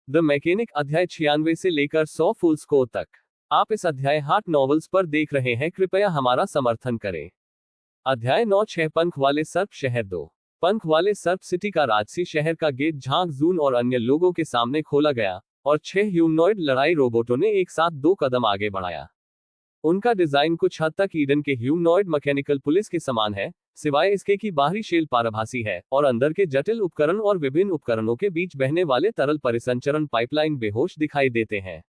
The mechanic अध्याय 96 से लेकर 100 फुल स्कोर तक। आप इस अध्याय हार्ट नॉवेल्स पर देख रहे हैं, कृपया हमारा समर्थन करें। अध्याय 96 पंख वाले सर्प शहर 2। पंख वाले सर्प सिटी का राजसी शहर का गेट झांग जून और अन्य लोगों के सामने खोला गया और 6 ह्यूमनॉइड लड़ाई रोबोटों ने एक साथ 2 कदम आगे बढ़ाया। उनका डिजाइन कुछ हद तक ईडन के ह्यूमनॉइड मैकेनिकल पुलिस के समान है, सिवाय इसके कि बाहरी शेल पारभासी है और अंदर के जटिल उपकरण और विभिन्न उपकरणों के बीच बहने वाले तरल परिसंचरण पाइपलाइन बेहोश दिखाई देते हैं।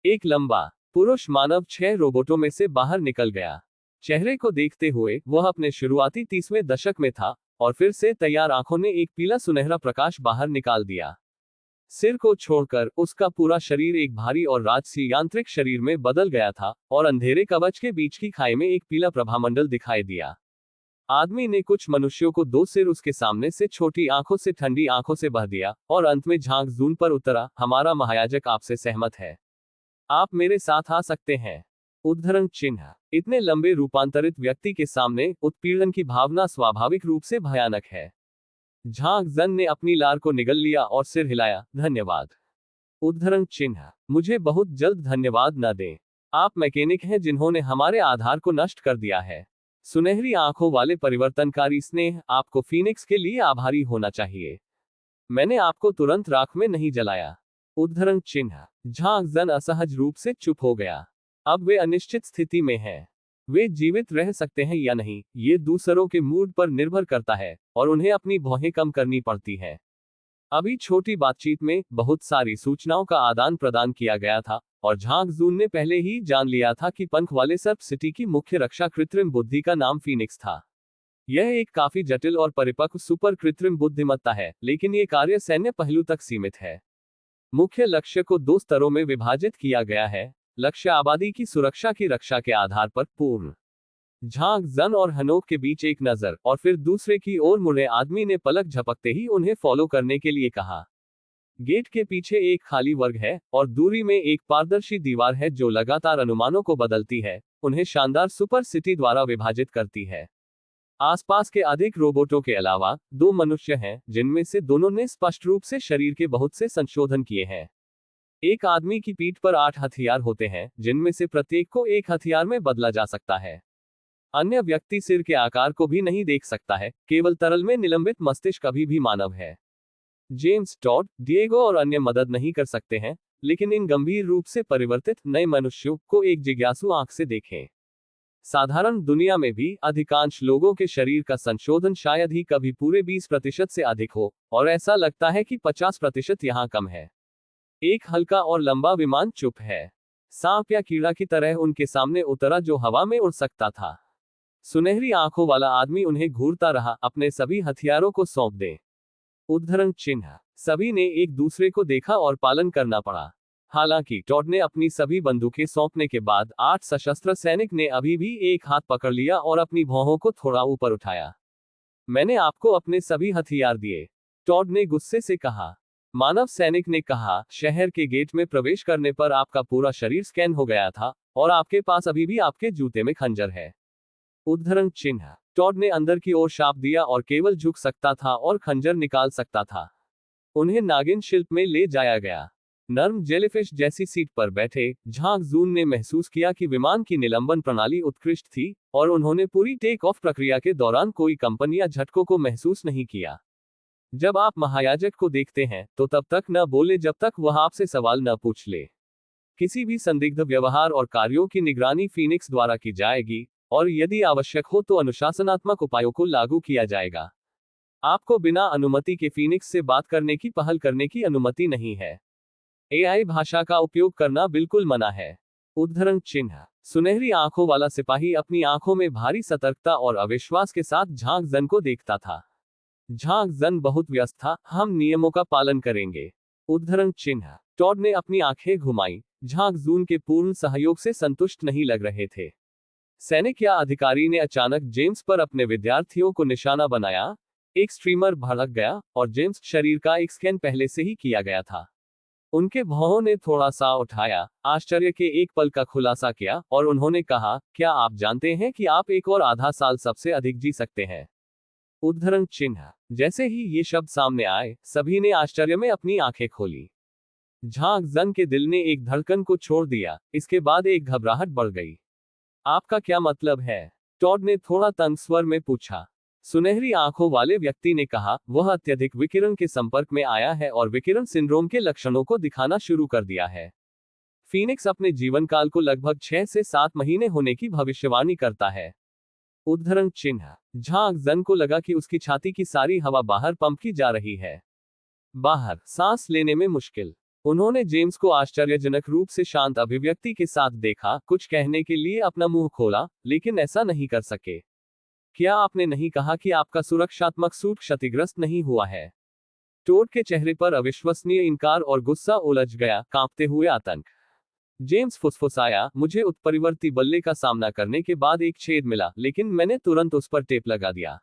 एक लंबा पुरुष मानव 6 रोबोटों में से बाहर निकल गया। चेहरे को देखते हुए वह अपने शुरुआती 30वें दशक में था और फिर से तैयार आंखों ने एक पीला सुनहरा प्रकाश बाहर निकाल दिया। सिर को छोड़कर उसका पूरा शरीर एक भारी और राजसी यांत्रिक शरीर में बदल गया था और अंधेरे कवच के बीच की खाई में एक पीला प्रभामंडल दिखाई दिया। आदमी ने कुछ मनुष्यों को 2 सिर उसके सामने से छोटी आंखों से ठंडी आंखों से बह दिया और अंत में झांक जून पर उतरा, हमारा महायाजक आपसे सहमत है। आप मेरे साथ आ सकते हैं। उद्धरण चिन्ह। इतने लंबे रूपांतरित व्यक्ति के सामने उत्पीड़न की भावना स्वाभाविक रूप से भयानक है। झांग जन ने अपनी लार को निगल लिया और सिर हिलाया, धन्यवाद। उद्धरण चिन्ह। मुझे बहुत जल्द धन्यवाद न दें। आप मैकेनिक हैं जिन्होंने हमारे आधार को नष्ट कर दिया है। सुनहरी आंखों वाले परिवर्तनकारी स्नेह, आपको फीनिक्स के लिए आभारी होना चाहिए। मैंने आपको तुरंत राख में नहीं जलाया। उद्धरण चिन्ह। झांग जन असहज रूप से चुप हो गया। अब वे अनिश्चित स्थिति में हैं। वे जीवित रह सकते हैं या नहीं, ये दूसरों के मूड पर निर्भर करता है और उन्हें अपनी भौहें कम करनी पड़ती है। अभी छोटी बातचीत में बहुत सारी सूचनाओं का आदान प्रदान किया गया था और झांग जून ने पहले ही जान लिया था कि पंख वाले सर्प सिटी की मुख्य रक्षा कृत्रिम बुद्धि का नाम फीनिक्स था। यह एक काफी जटिल और परिपक्व सुपर कृत्रिम बुद्धिमत्ता है, लेकिन ये कार्य सैन्य पहलू तक सीमित है। मुख्य लक्ष्य को 2 स्तरों में विभाजित किया गया है। लक्ष्य आबादी की सुरक्षा की रक्षा के आधार पर पूर्ण झांग जन और हनोक के बीच एक नजर और फिर दूसरे की ओर मुड़े आदमी ने पलक झपकते ही उन्हें फॉलो करने के लिए कहा। गेट के पीछे एक खाली वर्ग है और दूरी में एक पारदर्शी दीवार है जो लगातार अनुमानों को बदलती है, उन्हें शानदार सुपर सिटी द्वारा विभाजित करती है। आसपास के अधिक रोबोटों के अलावा 2 मनुष्य हैं, जिनमें से दोनों ने स्पष्ट रूप से शरीर के बहुत से संशोधन किए हैं। एक आदमी की पीठ पर 8 हथियार होते हैं, जिनमें से प्रत्येक को एक हथियार में बदला जा सकता है। अन्य व्यक्ति सिर के आकार को भी नहीं देख सकता है, केवल तरल में निलंबित मस्तिष्क अभी भी मानव है। जेम्स, टॉड, डिएगो और अन्य मदद नहीं कर सकते हैं, लेकिन इन गंभीर रूप से परिवर्तित नए मनुष्यों को एक जिज्ञासु आंख से देखें। साधारण दुनिया में भी अधिकांश लोगों के शरीर का संशोधन शायद ही कभी पूरे 20% से अधिक हो, और ऐसा लगता है कि 50% यहाँ कम है। एक हल्का और लंबा विमान चुप है। सांप या कीड़ा की तरह उनके सामने उतरा जो हवा में उड़ सकता था। सुनहरी आंखों वाला आदमी उन्हें घूरता रहा, अपने सभी हथियारों को सौंप दें। उद्धरण चिन्ह। सभी ने एक दूसरे को देखा और पालन करना पड़ा। हालांकि टॉड ने अपनी सभी बंदूकें सौंपने के बाद 8 सशस्त्र सैनिक ने अभी भी एक हाथ पकड़ लिया और अपनी भौहों को थोड़ा ऊपर उठाया। मैंने आपको अपने सभी हथियार दिए, टॉड ने गुस्से से कहा। मानव सैनिक ने कहा, शहर के गेट में प्रवेश करने पर आपका पूरा शरीर स्कैन हो गया था और आपके पास अभी भी आपके जूते में खंजर है। उद्धरण चिन्ह। टॉड ने अंदर की ओर शाप दिया और केवल झुक सकता था और खंजर निकाल सकता था। उन्हें नागिन शिल्प में ले जाया गया। नर्म जेलीफिश जैसी सीट पर बैठे झांग जून ने महसूस किया कि विमान की निलंबन प्रणाली उत्कृष्ट थी और उन्होंने पूरी टेक ऑफ प्रक्रिया के दौरान कोई कंपन या झटकों को महसूस नहीं किया। जब आप महायाजक को देखते हैं तो तब तक न बोले जब तक वह आपसे सवाल न पूछ ले। किसी भी संदिग्ध व्यवहार और कार्यों की निगरानी फीनिक्स द्वारा की जाएगी और यदि आवश्यक हो तो अनुशासनात्मक उपायों को लागू किया जाएगा। आपको बिना अनुमति के फीनिक्स से बात करने की पहल करने की अनुमति नहीं है। एआई भाषा का उपयोग करना बिल्कुल मना है। उद्धरण चिन्ह। सुनहरी आंखों वाला सिपाही अपनी आंखों में भारी सतर्कता और अविश्वास के साथ झांग जन को देखता था। झांग जन बहुत व्यस्त था, हम नियमों का पालन करेंगे। उद्धरण चिन्ह। टॉड ने अपनी आंखें घुमाई। झांग जून के पूर्ण सहयोग से संतुष्ट नहीं लग रहे थे। सैनिक या अधिकारी ने अचानक जेम्स पर अपने विद्यार्थियों को निशाना बनाया। एक स्ट्रीमर भड़क गया और जेम्स शरीर का एक स्कैन पहले से ही किया गया था। उनके भौहों ने थोड़ा सा उठाया, आश्चर्य के एक पल का खुलासा किया और उन्होंने कहा, क्या आप जानते हैं कि आप 1 और आधा साल सबसे अधिक जी सकते हैं? उद्धरण चिन्ह। जैसे ही ये शब्द सामने आए, सभी ने आश्चर्य में अपनी आंखें खोली। झांग जन के दिल ने एक धड़कन को छोड़ दिया, इसके बाद एक घबराहट बढ़ गई। आपका क्या मतलब है? टॉड ने थोड़ा तंग स्वर में पूछा। सुनहरी आंखों वाले व्यक्ति ने कहा, वह अत्यधिक विकिरण के संपर्क में आया है और विकिरण सिंड्रोम के लक्षणों को दिखाना शुरू कर दिया है। फीनिक्स अपने जीवन काल को लगभग 6 से 7 महीने होने की भविष्यवाणी करता है। उद्धरण चिन्ह। झांग जन को लगा कि उसकी छाती की सारी हवा बाहर पंप की जा रही है। बाहर सांस लेने में मुश्किल। उन्होंने जेम्स को आश्चर्यजनक रूप से शांत अभिव्यक्ति के साथ देखा, कुछ कहने के लिए अपना मुंह खोला, लेकिन ऐसा नहीं कर सके। क्या आपने नहीं कहा कि आपका सुरक्षात्मक सूट क्षतिग्रस्त नहीं हुआ है? टोड के चेहरे पर अविश्वसनीय इनकार और गुस्सा उलझ गया, कांपते हुए आतंक। जेम्स फुसफुसाया, मुझे उत्परिवर्ती बल्ले का सामना करने के बाद एक छेद मिला, लेकिन मैंने तुरंत उस पर टेप लगा दिया।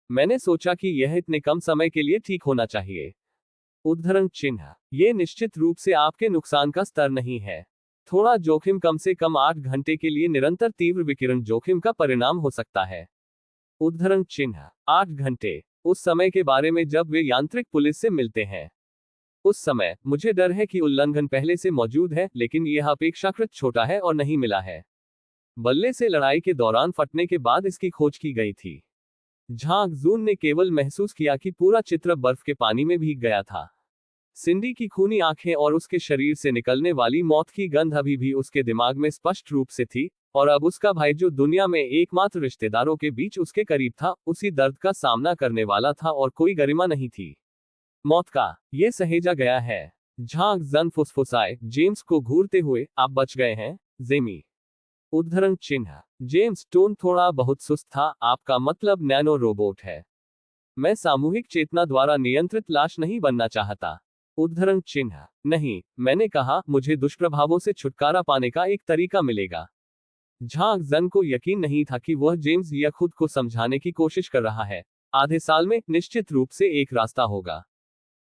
मैंने सोचा कि यह इतने कम समय के लिए ठीक होना चाहिए। उद्धरण चिन्ह। ये निश्चित रूप से आपके नुकसान का स्तर नहीं है। थोड़ा जोखिम कम से कम 8 घंटे के लिए निरंतर तीव्र विकिरण जोखिम का परिणाम हो सकता है। उद्धरण चिन्ह। 8 घंटे, उस समय के बारे में जब वे यांत्रिक पुलिस से मिलते हैं। उस समय मुझे डर है कि उल्लंघन पहले से मौजूद है, लेकिन यह अपेक्षाकृत छोटा है और नहीं मिला है। बल्ले से लड़ाई के दौरान फटने के बाद इसकी खोज की गई थी। झांग जून ने केवल महसूस किया कि पूरा चित्र बर्फ के पानी में भीग गया था। सिंडी की खूनी आंखें और उसके शरीर से निकलने वाली मौत की गंध अभी भी उसके दिमाग में स्पष्ट रूप से थी, और अब उसका भाई जो दुनिया में एकमात्र रिश्तेदारों के बीच उसके करीब था, उसी दर्द का सामना करने वाला था और कोई गरिमा नहीं थी। मौत का ये सहेजा गया है। झांग जन फुसफुसाए, जेम्स को घूरते हुए, आप बच गए हैं, जेमी। उद्धरण चिन्ह। जेम्स टोन थोड़ा बहुत सुस्त था, आपका मतलब नैनो रोबोट है। मैं सामूहिक चेतना द्वारा नियंत्रित लाश नहीं बनना चाहता। उद्धरण चिन्ह। नहीं, मैंने कहा, मुझे दुष्प्रभावों से छुटकारा पाने का एक तरीका मिलेगा। झांग जन को यकीन नहीं था कि वह जेम्स या खुद को समझाने की कोशिश कर रहा है। आधे साल में निश्चित रूप से एक रास्ता होगा।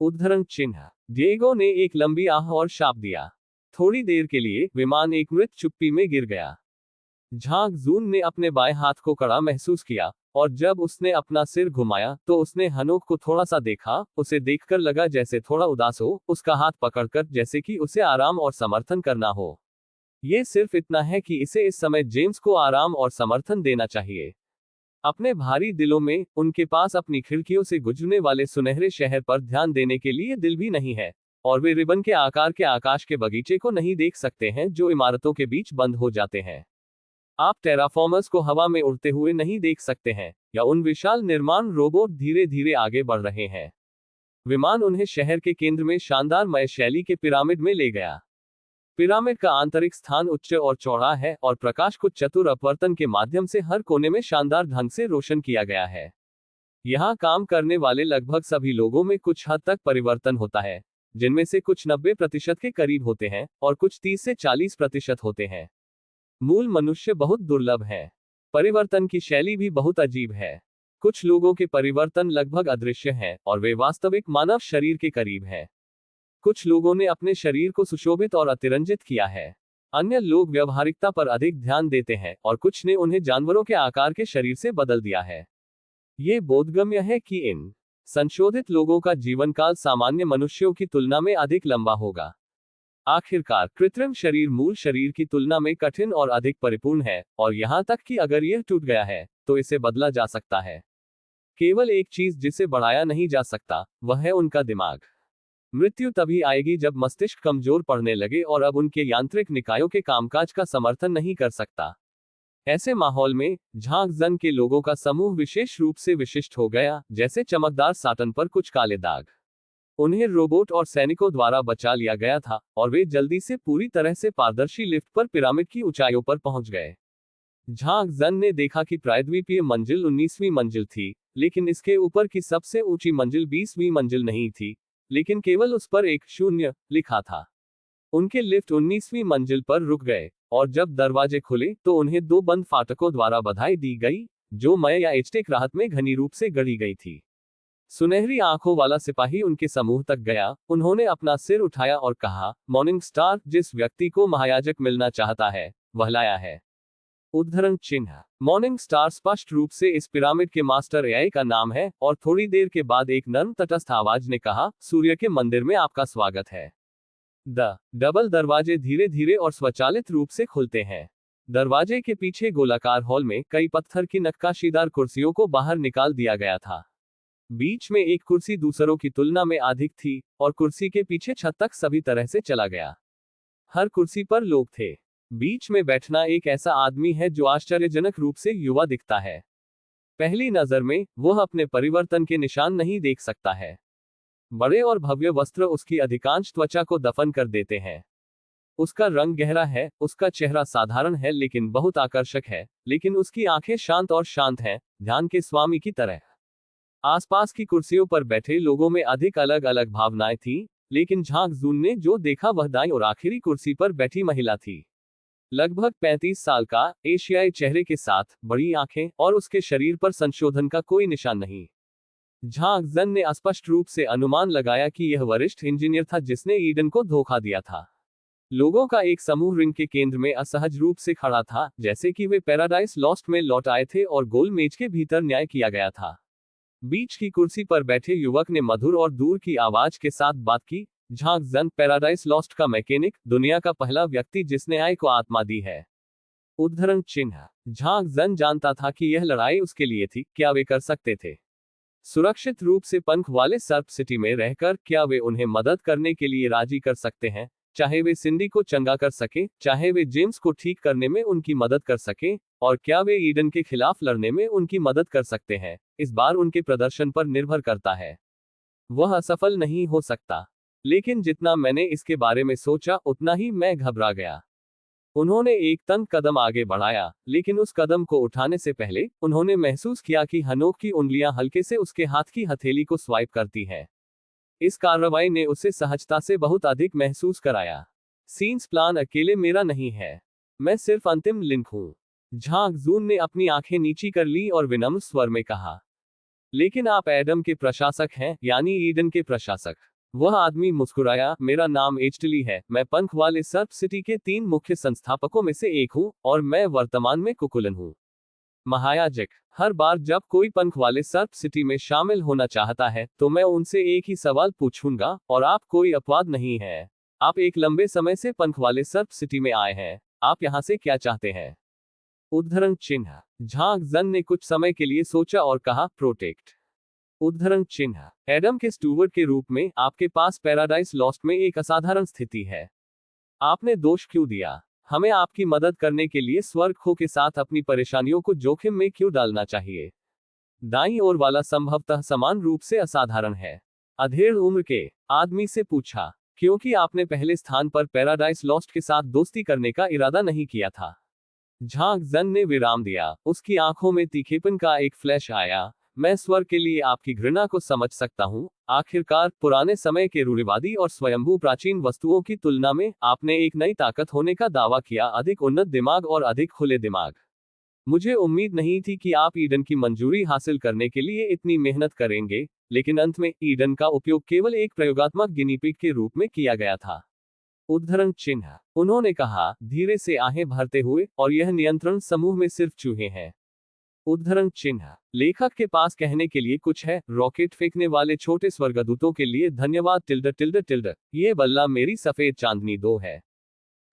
उद्धरण चिन्ह। डिएगो ने एक लंबी आह और शाप दिया। थोड़ी देर के लिए विमान एक मृत चुप्पी में गिर गया। झांग जून ने अपने बाएं हाथ को कड़ा महसूस किया, और जब उसने अपना सिर घुमाया तो उसने हनोक को थोड़ा सा देखा। उसे देखकर लगा जैसे थोड़ा उदास हो, उसका हाथ पकड़कर, जैसे कि उसे आराम और समर्थन करना हो। ये सिर्फ इतना है कि इसे इस समय जेम्स को आराम और समर्थन देना चाहिए। अपने भारी दिलों में, उनके पास अपनी खिड़कियों से गुजरने वाले सुनहरे शहर पर ध्यान देने के लिए दिल भी नहीं है, और वे रिबन के आकार के आकाश के बगीचे को नहीं देख सकते हैं जो इमारतों के बीच बंद हो जाते हैं। आप टेराफॉर्मर्स को हवा में उड़ते हुए नहीं देख सकते हैं, या उन विशाल निर्माण रोबोट धीरे धीरे आगे बढ़ रहे हैं। विमान उन्हें शहर के केंद्र में शानदार मय शैली के पिरामिड में ले गया। पिरामिड का आंतरिक स्थान उच्च और चौड़ा है, और प्रकाश को चतुर अपवर्तन के माध्यम से हर कोने में शानदार ढंग से रोशन किया गया है। यहाँ काम करने वाले लगभग सभी लोगों में कुछ हद तक परिवर्तन होता है, जिनमें से कुछ 90% के करीब होते हैं, और कुछ 30 से 40% होते हैं। मूल मनुष्य बहुत दुर्लभ है। परिवर्तन की शैली भी बहुत अजीब है। कुछ लोगों के परिवर्तन लगभग अदृश्य हैं, और वे वास्तविक मानव शरीर के करीब हैं। कुछ लोगों ने अपने शरीर को सुशोभित और अतिरंजित किया है। अन्य लोग व्यवहारिकता पर अधिक ध्यान देते हैं, और कुछ ने उन्हें जानवरों के आकार के शरीर से बदल दिया है। ये बोधगम्य है कि इन संशोधित लोगों का जीवनकाल सामान्य मनुष्यों की तुलना में अधिक लंबा होगा। आखिरकार, कृत्रिम शरीर मूल शरीर की तुलना में कठिन और अधिक परिपूर्ण है, और यहां तक कि अगर यह टूट गया है, तो इसे बदला जा सकता है। केवल एक चीज जिसे बढ़ाया नहीं जा सकता, वह है उनका दिमाग। मृत्यु तभी आएगी जब मस्तिष्क कमजोर पड़ने लगे और अब उनके यांत्रिक निकायों के कामकाज का समर्थन नहीं कर सकता। ऐसे माहौल में, झांग जन के लोगों का समूह विशेष रूप से विशिष्ट हो गया, जैसे चमकदार साटन पर कुछ काले दाग। उन्हें रोबोट और सैनिकों द्वारा बचा लिया गया था, और वे जल्दी से पूरी तरह से पारदर्शी लिफ्ट पर पिरामिड की ऊंचाइयों पर पहुंच गए। झांग जन ने देखा कि प्रायद्वीपीय मंजिल 19वीं मंजिल थी, लेकिन इसके ऊपर की सबसे ऊंची मंजिल 20वीं मंजिल नहीं थी, लेकिन केवल उस पर एक 0 लिखा था। उनके लिफ्ट 19वीं मंजिल पर रुक गए, और जब दरवाजे खुले तो उन्हें 2 बंद फाटकों द्वारा बधाई दी गई, जो मय या एज़टेक राहत में घनी रूप से गढ़ी गई थी। सुनहरी आंखों वाला सिपाही उनके समूह तक गया। उन्होंने अपना सिर उठाया और कहा, मॉर्निंग स्टार, जिस व्यक्ति को महायाजक मिलना चाहता है, वह लाया है। उद्धरण चिन्ह। मॉर्निंग स्टार स्पष्ट रूप से इस पिरामिड के मास्टर एआई का नाम है, और थोड़ी देर के बाद एक नर्म तटस्थ आवाज ने कहा, सूर्य के मंदिर में आपका स्वागत है। डबल दरवाजे धीरे धीरे और स्वचालित रूप से खुलते हैं। दरवाजे के पीछे गोलाकार हॉल में कई पत्थर की नक्काशीदार कुर्सियों को बाहर निकाल दिया गया था। बीच में एक कुर्सी दूसरों की तुलना में अधिक थी और कुर्सी के पीछे छत तक सभी तरह से चला गया। हर कुर्सी पर लोग थे। बीच में बैठना एक ऐसा आदमी है जो आश्चर्यजनक रूप से युवा दिखता है। पहली नजर में वह अपने परिवर्तन के निशान नहीं देख सकता है। बड़े और भव्य वस्त्र उसकी अधिकांश त्वचा को दफन कर देते हैं। उसका रंग गहरा है, उसका चेहरा साधारण है लेकिन बहुत आकर्षक है, लेकिन उसकी आंखें शांत और शांत हैं, ध्यान के स्वामी की तरह। आसपास की कुर्सियों पर बैठे लोगों में अधिक अलग अलग भावनाएं थीं, लेकिन झांग जून ने जो देखा वह दाईं और आखिरी कुर्सी पर बैठी महिला थी। लगभग 35 साल का, एशियाई चेहरे के साथ, बड़ी आंखें, और उसके शरीर पर संशोधन का कोई निशान नहीं। झांग जन ने स्पष्ट रूप से अनुमान लगाया कि यह वरिष्ठ इंजीनियर था जिसने ईडन को धोखा दिया था। लोगों का एक समूह रिंग के केंद्र में असहज रूप से खड़ा था, जैसे कि वे पैराडाइज लॉस्ट में लौट आए थे और गोल मेज के भीतर न्याय किया गया था। बीच की कुर्सी पर बैठे युवक ने मधुर और दूर की आवाज के साथ बात की। झांग जन, पैराडाइज लॉस्ट का मैकेनिक, दुनिया का पहला व्यक्ति जिसने आय को आत्मा दी है। उद्धरण चिन्ह। झांग जन जानता था कि यह लड़ाई उसके लिए थी। क्या वे कर सकते थे? सुरक्षित रूप से पंख वाले सर्प सिटी में रहकर क्या वे उन्हें मदद करने के लिए राजी कर सकते हैं? चाहे वे सिंडी को चंगा कर सके, चाहे वे जेम्स को ठीक करने में उनकी मदद कर सके, और क्या वे ईडन के खिलाफ लड़ने में उनकी मदद कर सकते हैं, इस बार उनके प्रदर्शन पर निर्भर करता है। वह असफल नहीं हो सकता। लेकिन जितना मैंने इसके बारे में सोचा उतना ही मैं घबरा गया। उन्होंने एक तंग कदम आगे बढ़ाया, लेकिन उस कदम को उठाने से पहले उन्होंने महसूस किया कि हनोक की उंगलियां हल्के से उसके हाथ की हथेली को स्वाइप करती हैं। इस कार्रवाई ने उसे सहजता से बहुत अधिक महसूस कराया। सीन्स प्लान अकेले मेरा नहीं है, मैं सिर्फ अंतिम लिंक हूं। झांग जून ने अपनी आंखें नीची कर ली और विनम्र स्वर में कहा, लेकिन आप एडम के प्रशासक हैं, यानी ईडन के प्रशासक। वह आदमी मुस्कुराया। मेरा नाम एचटली है, मैं पंख वाले सर्प सिटी के 3 मुख्य संस्थापकों में से एक हूं, और मैं वर्तमान में कुकुलन हूं। महायाजक, हर बार जब कोई पंख वाले सर्प सिटी में शामिल होना चाहता है तो मैं उनसे एक ही सवाल पूछूंगा, और आप कोई अपवाद नहीं है। आप एक लंबे समय से पंख वाले सर्प सिटी में आए हैं, आप यहां से क्या चाहते हैं? उद्धरण चिन्ह। झांग जन ने कुछ समय के लिए सोचा और कहा, प्रोटेक्ट। उद्धरण चिन्ह। एडम के स्टूवर्ड के रूप में आपके पास पैराडाइज लॉस्ट में एक असाधारण स्थिति है। आपने दोष क्यों दिया? हमें आपकी मदद करने के लिए स्वर्ग खो के साथ अपनी परेशानियों को जोखिम में क्यों डालना चाहिए? दाईं ओर वाला संभवतः समान रूप से असाधारण है। अधेड़ उम्र के आदमी से पूछा, क्योंकि आपने पहले स्थान पर पैराडाइज लॉस्ट के साथ दोस्ती करने का इरादा नहीं किया था। झांग जन ने विराम दिया। उसकी आंखों में तीखेपन का एक फ्लैश आया। मैं स्वर्ग के लिए आपकी घृणा को समझ सकता हूं। आखिरकार पुराने समय के रूढ़िवादी और स्वयंभू प्राचीन वस्तुओं की तुलना में आपने एक नई ताकत होने का दावा किया, अधिक उन्नत दिमाग और अधिक खुले दिमाग। मुझे उम्मीद नहीं थी कि आप ईडन की मंजूरी हासिल करने के लिए इतनी मेहनत करेंगे, लेकिन अंत में ईडन का उपयोग केवल एक प्रयोगात्मक गिनीपिग के रूप में किया गया था। उद्धरण चिन्ह। उन्होंने कहा, धीरे से आहें भरते हुए, और यह नियंत्रण समूह में सिर्फ चूहे हैं। उद्धरण चिन्ह। लेखक के पास कहने के लिए कुछ है। रॉकेट फेंकने वाले छोटे स्वर्गदूतों के लिए धन्यवाद टिल्ड टिल्ड टिल्ड। ये बल्ला मेरी सफेद चांदनी 2 है।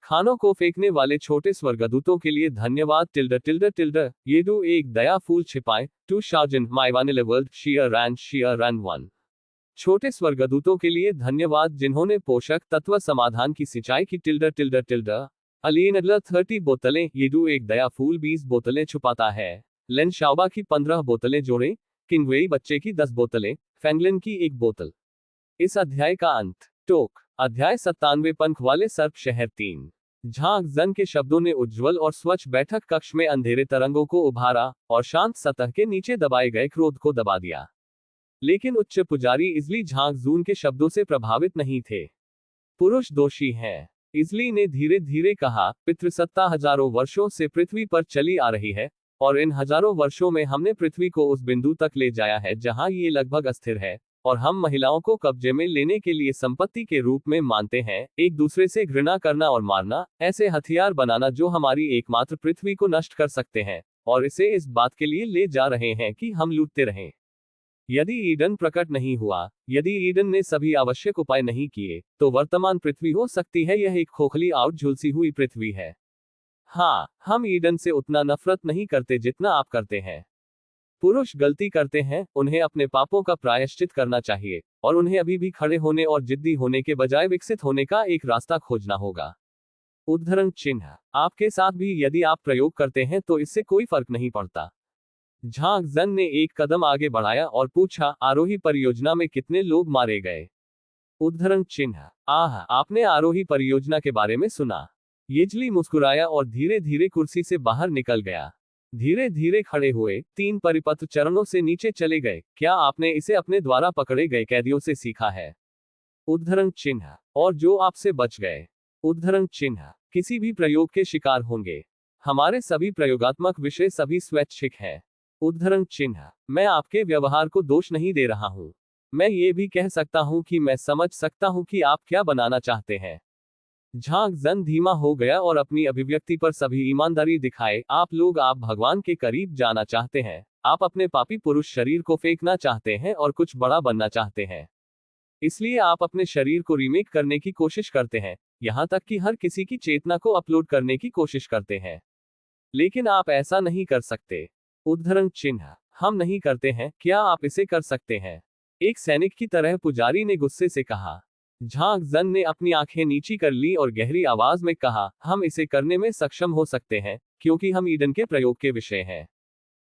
खानों को फेंकने वाले छोटे स्वर्गदूतों के लिए धन्यवाद टिल्ड टिल्ड टिल्ड। ये 2 एक दया फूल छिपाए। 2 शार्जन माई वानिला वर्ल्ड शेयर एंड 1। छोटे स्वर्गदूतों के लिए धन्यवाद जिन्होंने पोषक तत्व समाधान की सिंचाई की टिल्ड टिल्ड टिल्ड। अलीन अगला 30 बोतलें। ये 2 एक दया फूल 20 बोतलें छुपाता है। लेन शाओबा की 15 बोतलें जोड़ें। किंगवेई बच्चे की 10 बोतलें। फैंगलिन की 1 बोतल। इस अध्याय का अंत। टोक। अध्याय 97 पंख वाले सर्प शहर 3। झांग जन के शब्दों ने उज्ज्वल और स्वच्छ बैठक कक्ष में अंधेरे तरंगों को उभारा और शांत सतह के नीचे दबाए गए क्रोध को दबा दिया। लेकिन उच्च पुजारी इजली झांग जून के शब्दों से प्रभावित नहीं थे। पुरुष दोषी हैं, इजली ने धीरे धीरे कहा। पितृसत्ता हजारों वर्षों से पृथ्वी पर चली आ रही है, और इन हजारों वर्षों में हमने पृथ्वी को उस बिंदु तक ले जाया है जहां ये लगभग अस्थिर है, और हम महिलाओं को कब्जे में लेने के लिए संपत्ति के रूप में मानते हैं। एक दूसरे से घृणा करना और मारना, ऐसे हथियार बनाना जो हमारी एकमात्र पृथ्वी को नष्ट कर सकते हैं, और इसे इस बात के लिए ले जा रहे हैं कि हम लूटते रहें। यदि ईडन प्रकट नहीं हुआ, यदि ईडन ने सभी आवश्यक उपाय नहीं किए, तो वर्तमान पृथ्वी हो सकती है यह एक खोखली आउट झुलसी हुई पृथ्वी है। हाँ, हम ईडन से उतना नफरत नहीं करते जितना आप करते हैं। पुरुष गलती करते हैं, उन्हें अपने पापों का प्रायश्चित करना चाहिए, और उन्हें अभी भी खड़े होने और जिद्दी होने के बजाय विकसित होने का एक रास्ता खोजना होगा। उद्धरण चिन्ह। आपके साथ भी यदि आप प्रयोग करते हैं तो इससे कोई फर्क नहीं पड़ता। झांग जन ने एक कदम आगे बढ़ाया और पूछा, आरोही परियोजना में कितने लोग मारे गए? उद्धरण चिन्ह। आपने आरोही परियोजना के बारे में सुना? येजली मुस्कुराया और धीरे धीरे कुर्सी से बाहर निकल गया। धीरे धीरे खड़े हुए, 3 परिपत्र चरणों से नीचे चले गए। क्या आपने इसे अपने द्वारा पकड़े गए कैदियों से सीखा है? उद्धरण चिन्ह। और जो आपसे बच गए? उद्धरण चिन्ह। किसी भी प्रयोग के शिकार होंगे। हमारे सभी प्रयोगात्मक विषय सभी स्वैच्छिक हैं। उद्धरण चिन्ह। मैं आपके व्यवहार को दोष नहीं दे रहा हूं। मैं ये भी कह सकता हूं कि मैं समझ सकता हूं कि आप क्या बनाना चाहते हैं। झांग जन धीमा हो गया और अपनी अभिव्यक्ति पर सभी ईमानदारी दिखाए। आप भगवान के करीब जाना चाहते हैं। आप अपने पापी पुरुष शरीर को फेंकना चाहते हैं और कुछ बड़ा बनना चाहते हैं। इसलिए आप अपने शरीर को रीमेक करने की कोशिश करते हैं, यहां तक कि हर किसी की चेतना को अपलोड करने की कोशिश करते हैं। लेकिन आप ऐसा नहीं कर सकते। उद्धरण चिन्ह। हम नहीं करते हैं, क्या आप इसे कर सकते हैं? एक सैनिक की तरह पुजारी ने गुस्से से कहा। झांग जन ने अपनी आंखें नीची कर ली और गहरी आवाज में कहा, हम इसे करने में सक्षम हो सकते हैं, क्योंकि हम ईडन के प्रयोग के विषय हैं।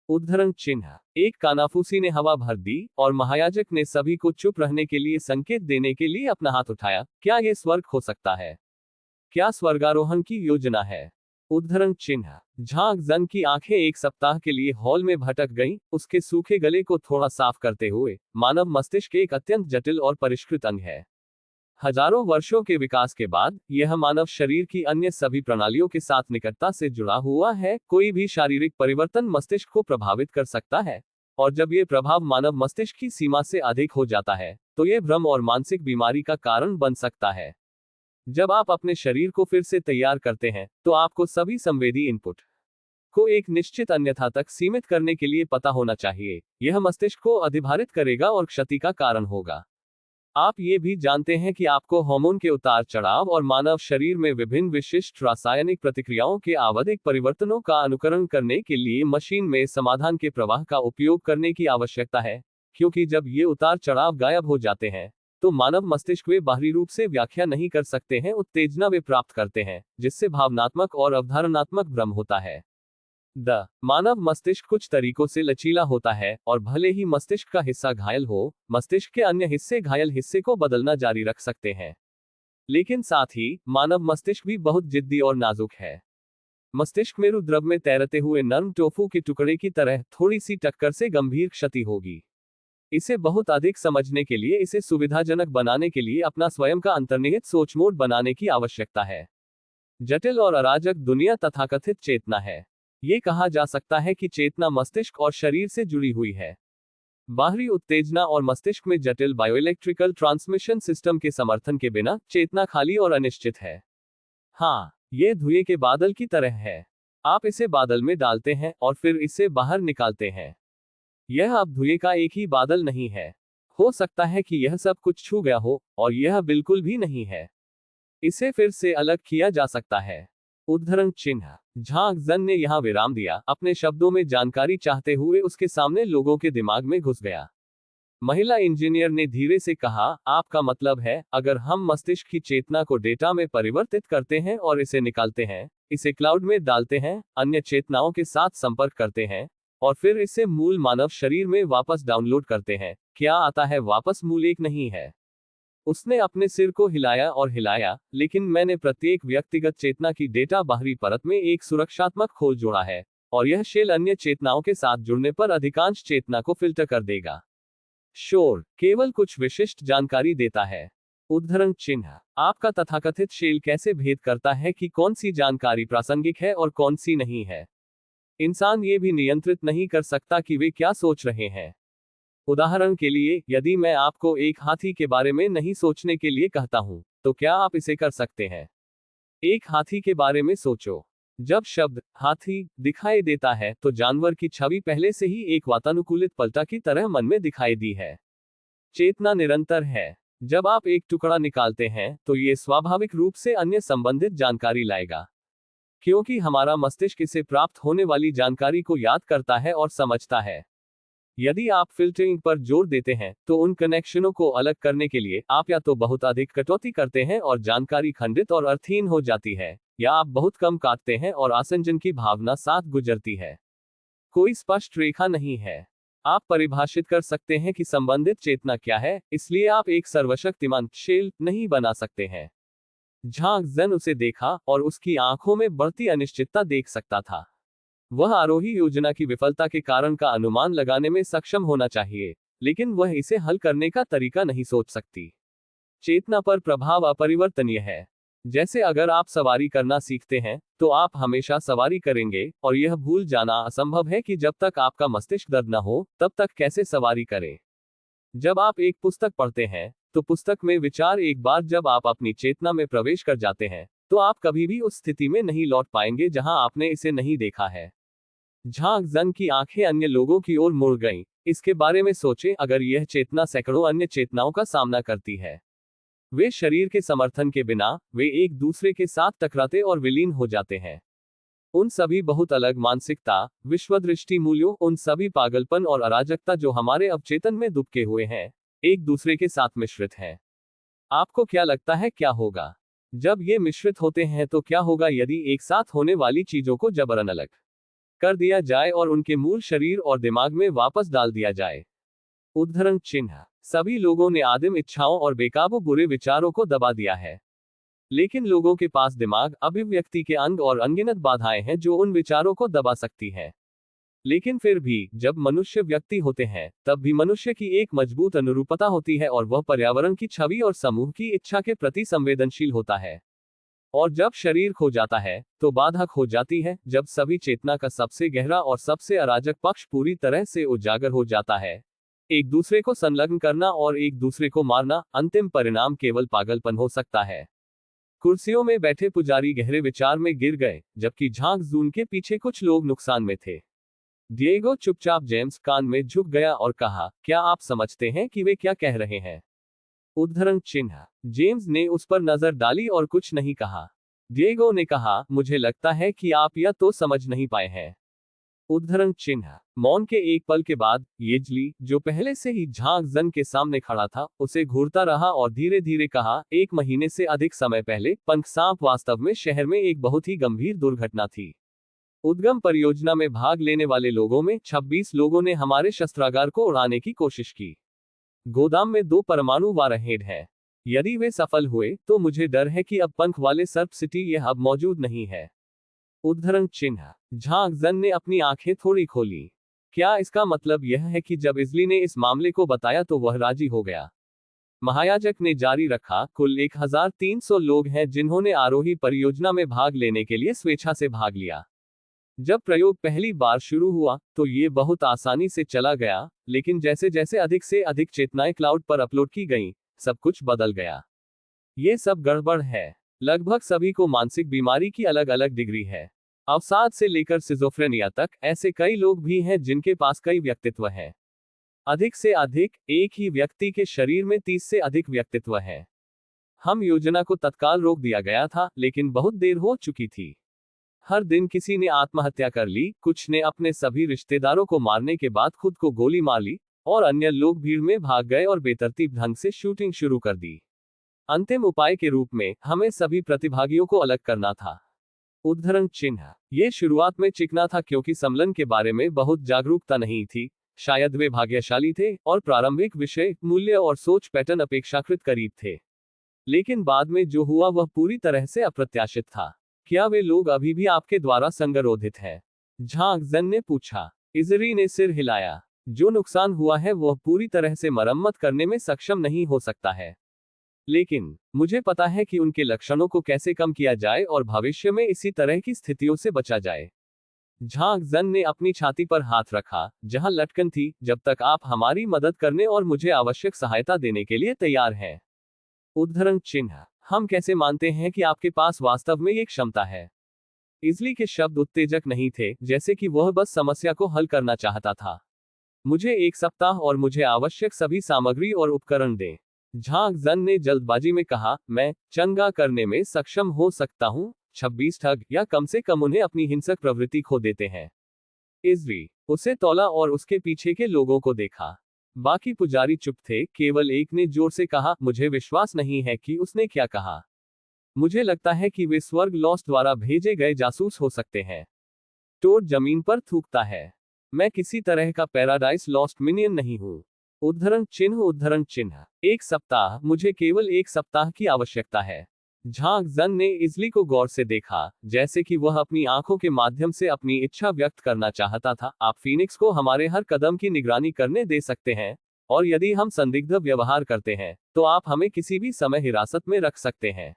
उद्धरण चिन्ह। एक कानाफूसी ने हवा भर दी और महायाजक ने सभी को चुप रहने के लिए संकेत देने के लिए अपना हाथ उठाया। क्या यह स्वर्ग हो सकता है? क्या स्वर्गारोहण की योजना है? उद्धरण चिन्ह। झांग जन की आंखें एक सप्ताह के लिए हॉल में भटक गईं, उसके सूखे गले को थोड़ा साफ करते हुए। मानव मस्तिष्क एक अत्यंत जटिल और परिष्कृत अंग है। हजारों वर्षों के विकास के बाद यह मानव शरीर की अन्य सभी प्रणालियों के साथ निकटता से जुड़ा हुआ है। कोई भी शारीरिक परिवर्तन मस्तिष्क को प्रभावित कर सकता है, और जब यह प्रभाव मानव मस्तिष्क की सीमा से अधिक हो जाता है, तो यह भ्रम और मानसिक बीमारी का कारण बन सकता है। जब आप अपने शरीर को फिर से तैयार करते हैं, तो आपको सभी संवेदी इनपुट को एक निश्चित अन्यथा तक सीमित करने के लिए पता होना चाहिए। यह मस्तिष्क को अधिभारित करेगा और क्षति का कारण होगा। आप ये भी जानते हैं कि आपको हार्मोन के उतार चढ़ाव और मानव शरीर में विभिन्न विशिष्ट रासायनिक प्रतिक्रियाओं के आवधिक परिवर्तनों का अनुकरण करने के लिए मशीन में समाधान के प्रवाह का उपयोग करने की आवश्यकता है, क्योंकि जब ये उतार चढ़ाव गायब हो जाते हैं, तो मानव मस्तिष्क वे बाहरी रूप से व्याख्या नहीं कर सकते हैं, उत्तेजना वे प्राप्त करते हैं, जिससे भावनात्मक और अवधारणात्मक भ्रम होता है। मानव मस्तिष्क कुछ तरीकों से लचीला होता है, और भले ही मस्तिष्क का हिस्सा घायल हो, मस्तिष्क के अन्य हिस्से घायल हिस्से को बदलना जारी रख सकते हैं। लेकिन साथ ही मानव मस्तिष्क भी बहुत जिद्दी और नाजुक है। मस्तिष्क में रुद्रव में तैरते हुए नर्म टोफू के टुकड़े की तरह थोड़ी सी टक्कर से गंभीर क्षति होगी। इसे बहुत अधिक समझने के लिए, इसे सुविधाजनक बनाने के लिए अपना स्वयं का अंतर्निहित सोच मोड बनाने की आवश्यकता है। जटिल और अराजक दुनिया तथाकथित चेतना है। ये कहा जा सकता है कि चेतना मस्तिष्क और शरीर से जुड़ी हुई है। बाहरी उत्तेजना और मस्तिष्क में जटिल बायोइलेक्ट्रिकल ट्रांसमिशन सिस्टम के समर्थन के बिना चेतना खाली और अनिश्चित है। हाँ, ये धुएं के बादल की तरह है। आप इसे बादल में डालते हैं और फिर इसे बाहर निकालते हैं। यह अब धुएं का एक ही बादल नहीं है। हो सकता है कि यह सब कुछ छू गया हो, और यह बिल्कुल भी नहीं है। इसे फिर से अलग किया जा सकता है। उद्धरण चिन्ह। झांग जन ने यहां विराम दिया, अपने शब्दों में जानकारी चाहते हुए उसके सामने लोगों के दिमाग में घुस गया। महिला इंजीनियर ने धीरे से कहा, आपका मतलब है, अगर हम मस्तिष्क की चेतना को डेटा में परिवर्तित करते हैं और इसे निकालते हैं, इसे क्लाउड में डालते हैं, अन्य चेतनाओं के साथ संपर्क करते हैं, और फिर इसे मूल मानव शरीर में वापस डाउनलोड करते हैं, क्या आता है वापस मूल एक नहीं है? उसने अपने सिर को हिलाया और हिलाया, लेकिन मैंने प्रत्येक व्यक्तिगत चेतना की डेटा बाहरी परत में एक सुरक्षात्मक खोल जोड़ा है, और यह शेल अन्य चेतनाओं के साथ जुड़ने पर अधिकांश चेतना को फिल्टर कर देगा। शोर केवल कुछ विशिष्ट जानकारी देता है। उद्धरण चिन्ह। आपका तथाकथित शेल कैसे भेद करता है कि कौन सी जानकारी प्रासंगिक है और कौन सी नहीं है? इंसान ये भी नियंत्रित नहीं कर सकता कि वे क्या सोच रहे हैं। उदाहरण के लिए, यदि मैं आपको एक हाथी के बारे में नहीं सोचने के लिए कहता हूं, तो क्या आप इसे कर सकते हैं? एक हाथी के बारे में सोचो। जब शब्द हाथी दिखाई देता है तो जानवर की छवि पहले से ही एक वातानुकूलित पलटा की तरह मन में दिखाई दी है। चेतना निरंतर है। जब आप एक टुकड़ा निकालते हैं तो ये स्वाभाविक रूप से अन्य संबंधित जानकारी लाएगा, क्योंकि हमारा मस्तिष्क इसे प्राप्त होने वाली जानकारी को याद करता है और समझता है। यदि आप फिल्टरिंग पर जोर देते हैं तो उन कनेक्शनों को अलग करने के लिए आप या तो बहुत अधिक कटौती करते हैं और जानकारी खंडित और अर्थहीन हो जाती है, या आप बहुत कम काटते हैं और आसंजन की भावना साथ गुजरती है। कोई स्पष्ट रेखा नहीं है। आप परिभाषित कर सकते हैं कि संबंधित चेतना क्या है, इसलिए आप एक सर्वशक्तिमान शेल नहीं बना सकते हैं। झांग जन उसे देखा और उसकी आंखों में बढ़ती अनिश्चितता देख सकता था। वह आरोही योजना की विफलता के कारण का अनुमान लगाने में सक्षम होना चाहिए, लेकिन वह इसे हल करने का तरीका नहीं सोच सकती। चेतना पर प्रभाव अपरिवर्तनीय है। जैसे अगर आप सवारी करना सीखते हैं तो आप हमेशा सवारी करेंगे, और यह भूल जाना असंभव है कि जब तक आपका मस्तिष्क दर्द न हो तब तक कैसे सवारी करें। जब आप एक पुस्तक पढ़ते हैं तो पुस्तक में विचार एक बार जब आप अपनी चेतना में प्रवेश कर जाते हैं तो आप कभी भी उस स्थिति में नहीं लौट पाएंगे जहां आपने इसे नहीं देखा है। झांग जंग की आंखें अन्य लोगों की ओर मुड़ गईं। इसके बारे में सोचें, अगर यह चेतना सैकड़ों अन्य चेतनाओं का सामना करती है। वे शरीर के समर्थन के बिना वे एक दूसरे के साथ टकराते और विलीन हो जाते हैं। उन सभी बहुत अलग मानसिकता, विश्वदृष्टि मूल्यों, उन सभी पागलपन और अराजकता जो हमारे अवचेतन में दुबके हुए हैं, एक दूसरे के साथ मिश्रित हैं। आपको क्या लगता है क्या होगा जब ये मिश्रित होते हैं? तो क्या होगा यदि एक साथ होने वाली चीजों को जबरन अलग कर दिया जाए और उनके मूल शरीर और दिमाग में वापस डाल दिया जाए? उद्धरण चिन्ह। सभी लोगों ने आदिम इच्छाओं और बेकाबू बुरे विचारों को दबा दिया है, लेकिन लोगों के पास दिमाग, अभिव्यक्ति के अंग और अनगिनत बाधाएं हैं जो उन विचारों को दबा सकती हैं। लेकिन फिर भी जब मनुष्य व्यक्ति होते हैं तब भी मनुष्य की एक मजबूत अनुरूपता होती है, और वह पर्यावरण की छवि और समूह की इच्छा के प्रति संवेदनशील होता है। और जब शरीर खो जाता है तो बाधा खो जाती है। जब सभी चेतना का सबसे गहरा और सबसे अराजक पक्ष पूरी तरह से उजागर हो जाता है, एक दूसरे को संलग्न करना और एक दूसरे को मारना, अंतिम परिणाम केवल पागलपन हो सकता है। कुर्सियों में बैठे पुजारी गहरे विचार में गिर गए, जबकि झांक जून के पीछे कुछ लोग नुकसान में थे। डिएगो चुपचाप जेम्स कान में झुक गया और कहा, क्या आप समझते हैं कि वे क्या कह रहे हैं? उद्धरण चिन्ह। जेम्स ने उस पर नजर डाली और कुछ नहीं कहा। डिएगो ने कहा, मुझे लगता है कि आप यह तो समझ नहीं पाए हैं। उद्धरण चिन्ह। मौन के एक पल के बाद येजली, जो पहले से ही झांक जन के सामने खड़ा था, उसे घूरता रहा और धीरे धीरे कहा, 1 महीने से अधिक समय पहले पंख सांप वास्तव में शहर में एक बहुत ही गंभीर दुर्घटना थी। उद्गम परियोजना में भाग लेने वाले लोगों में 26 लोगों ने हमारे शस्त्रागार को उड़ाने की कोशिश की। गोदाम में 2 परमाणु वारहेड हैं। यदि वे सफल हुए तो मुझे डर है कि अब पंख वाले सर्प सिटी यह अब मौजूद नहीं है। उद्धरण चिन्ह। झांक जन ने अपनी आंखें थोड़ी खोली। क्या इसका मतलब यह है कि जब इजली ने इस मामले को बताया तो वह राजी हो गया? महायाजक ने जारी रखा, कुल 1300 लोग हैं जिन्होंने आरोही परियोजना में भाग लेने के लिए स्वेच्छा से भाग लिया। जब प्रयोग पहली बार शुरू हुआ तो ये बहुत आसानी से चला गया, लेकिन जैसे जैसे अधिक से अधिक चेतनाएं क्लाउड पर अपलोड की गईं, सब कुछ बदल गया। ये सब गड़बड़ है। लगभग सभी को मानसिक बीमारी की अलग अलग डिग्री है। अवसाद से लेकर सिजोफ्रेनिया तक ऐसे कई लोग भी हैं जिनके पास कई व्यक्तित्व हैं। अधिक से अधिक एक ही व्यक्ति के शरीर में 30 से अधिक व्यक्तित्व हैं। हम योजना को तत्काल रोक दिया गया था, लेकिन बहुत देर हो चुकी थी। हर दिन किसी ने आत्महत्या कर ली, कुछ ने अपने सभी रिश्तेदारों को मारने के बाद खुद को गोली मार ली, और अन्य लोग भीड़ में भाग गए और बेतरतीब ढंग से शूटिंग शुरू कर दी। अंतिम उपाय के रूप में हमें सभी प्रतिभागियों को अलग करना था। उद्धरण चिन्ह। ये शुरुआत में चिकना था क्योंकि सम्मेलन के बारे में बहुत जागरूकता नहीं थी। शायद वे भाग्यशाली थे और प्रारंभिक विषय, मूल्य और सोच पैटर्न अपेक्षाकृत करीब थे। लेकिन बाद में जो हुआ वह पूरी तरह से अप्रत्याशित था। क्या वे लोग अभी भी आपके द्वारा संगरोधित हैं? झांक जन ने पूछा। इजरी ने सिर हिलाया। जो नुकसान हुआ है वह पूरी तरह से मरम्मत करने में सक्षम नहीं हो सकता है, लेकिन मुझे पता है कि उनके लक्षणों को कैसे कम किया जाए और भविष्य में इसी तरह की स्थितियों से बचा जाए। झांक जन ने अपनी छाती पर हाथ रखा जहां लटकन थी, जब तक आप हमारी मदद करने और मुझे आवश्यक सहायता देने के लिए तैयार हैं। उद्धरण चिन्ह। हम कैसे मानते हैं कि आपके पास वास्तव में ये क्षमता है? इजली के शब्द उत्तेजक नहीं थे, जैसे कि वह बस समस्या को हल करना चाहता था। मुझे 1 सप्ताह और मुझे आवश्यक सभी सामग्री और उपकरण दें। झांग जन ने जल्दबाजी में कहा, मैं चंगा करने में सक्षम हो सकता हूँ। 26 ठग, या कम से कम उन्हें अपनी हिंसक प्रवृत्ति खो देते हैं। इजरी उसे तौला और उसके पीछे के लोगों को देखा। बाकी पुजारी चुप थे, केवल एक ने जोर से कहा, मुझे विश्वास नहीं है कि उसने क्या कहा। मुझे लगता है कि वे स्वर्ग लॉस्ट द्वारा भेजे गए जासूस हो सकते हैं। टोड जमीन पर थूकता है। मैं किसी तरह का पैराडाइज लॉस्ट मिनियन नहीं हूं। उद्धरण चिन्ह, उद्धरण चिन्ह। 1 सप्ताह, मुझे केवल 1 सप्ताह की आवश्यकता है। झांग जन ने इजली को गौर से देखा, जैसे कि वह अपनी आंखों के माध्यम से अपनी इच्छा व्यक्त करना चाहता था। आप फीनिक्स को हमारे हर कदम की निगरानी करने दे सकते हैं, और यदि हम संदिग्ध व्यवहार करते हैं, तो आप हमें किसी भी समय हिरासत में रख सकते हैं।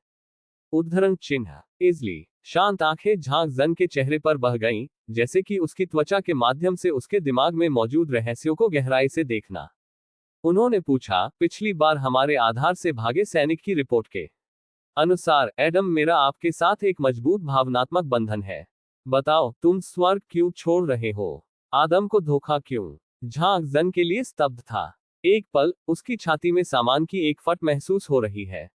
उद्धरण चिन्ह। इजली शांत आंखें झांग जन के चेहरे पर बह गईं, जैसे कि उसकी त्वचा के माध्यम से उसके दिमाग में मौजूद रहस्यों को गहराई से देखना। उन्होंने पूछा, पिछली बार हमारे आधार से भागे सैनिक की रिपोर्ट के अनुसार, एडम, मेरा आपके साथ एक मजबूत भावनात्मक बंधन है। बताओ, तुम स्वर्ग क्यों छोड़ रहे हो? आदम को धोखा क्यों? झांग जन के लिए स्तब्ध था। एक पल, उसकी छाती में सामान की एक फट महसूस हो रही है।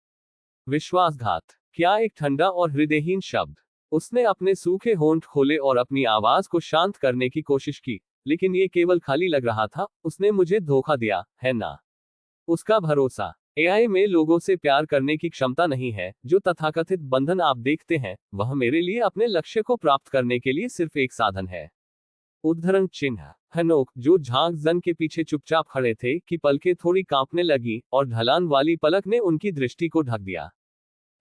विश्वासघात, क्या एक ठंडा और हृदयहीन शब्द। उसने अपने सूखे होंठ खोले और अपनी आवाज को शांत करने की कोशिश की, लेकिन ये केवल खाली लग रहा था। उसने मुझे धोखा दिया, है ना? उसका भरोसा। एआई में लोगों से प्यार करने की क्षमता नहीं है। जो तथाकथित बंधन आप देखते हैं, वह मेरे लिए अपने लक्ष्य को प्राप्त करने के लिए सिर्फ एक साधन है। उद्धरण चिन्ह। हनोक, जो झांग जन के पीछे चुपचाप खड़े थे, की पलकें थोड़ी कांपने लगी, और ढलान वाली पलक ने उनकी दृष्टि को ढक दिया।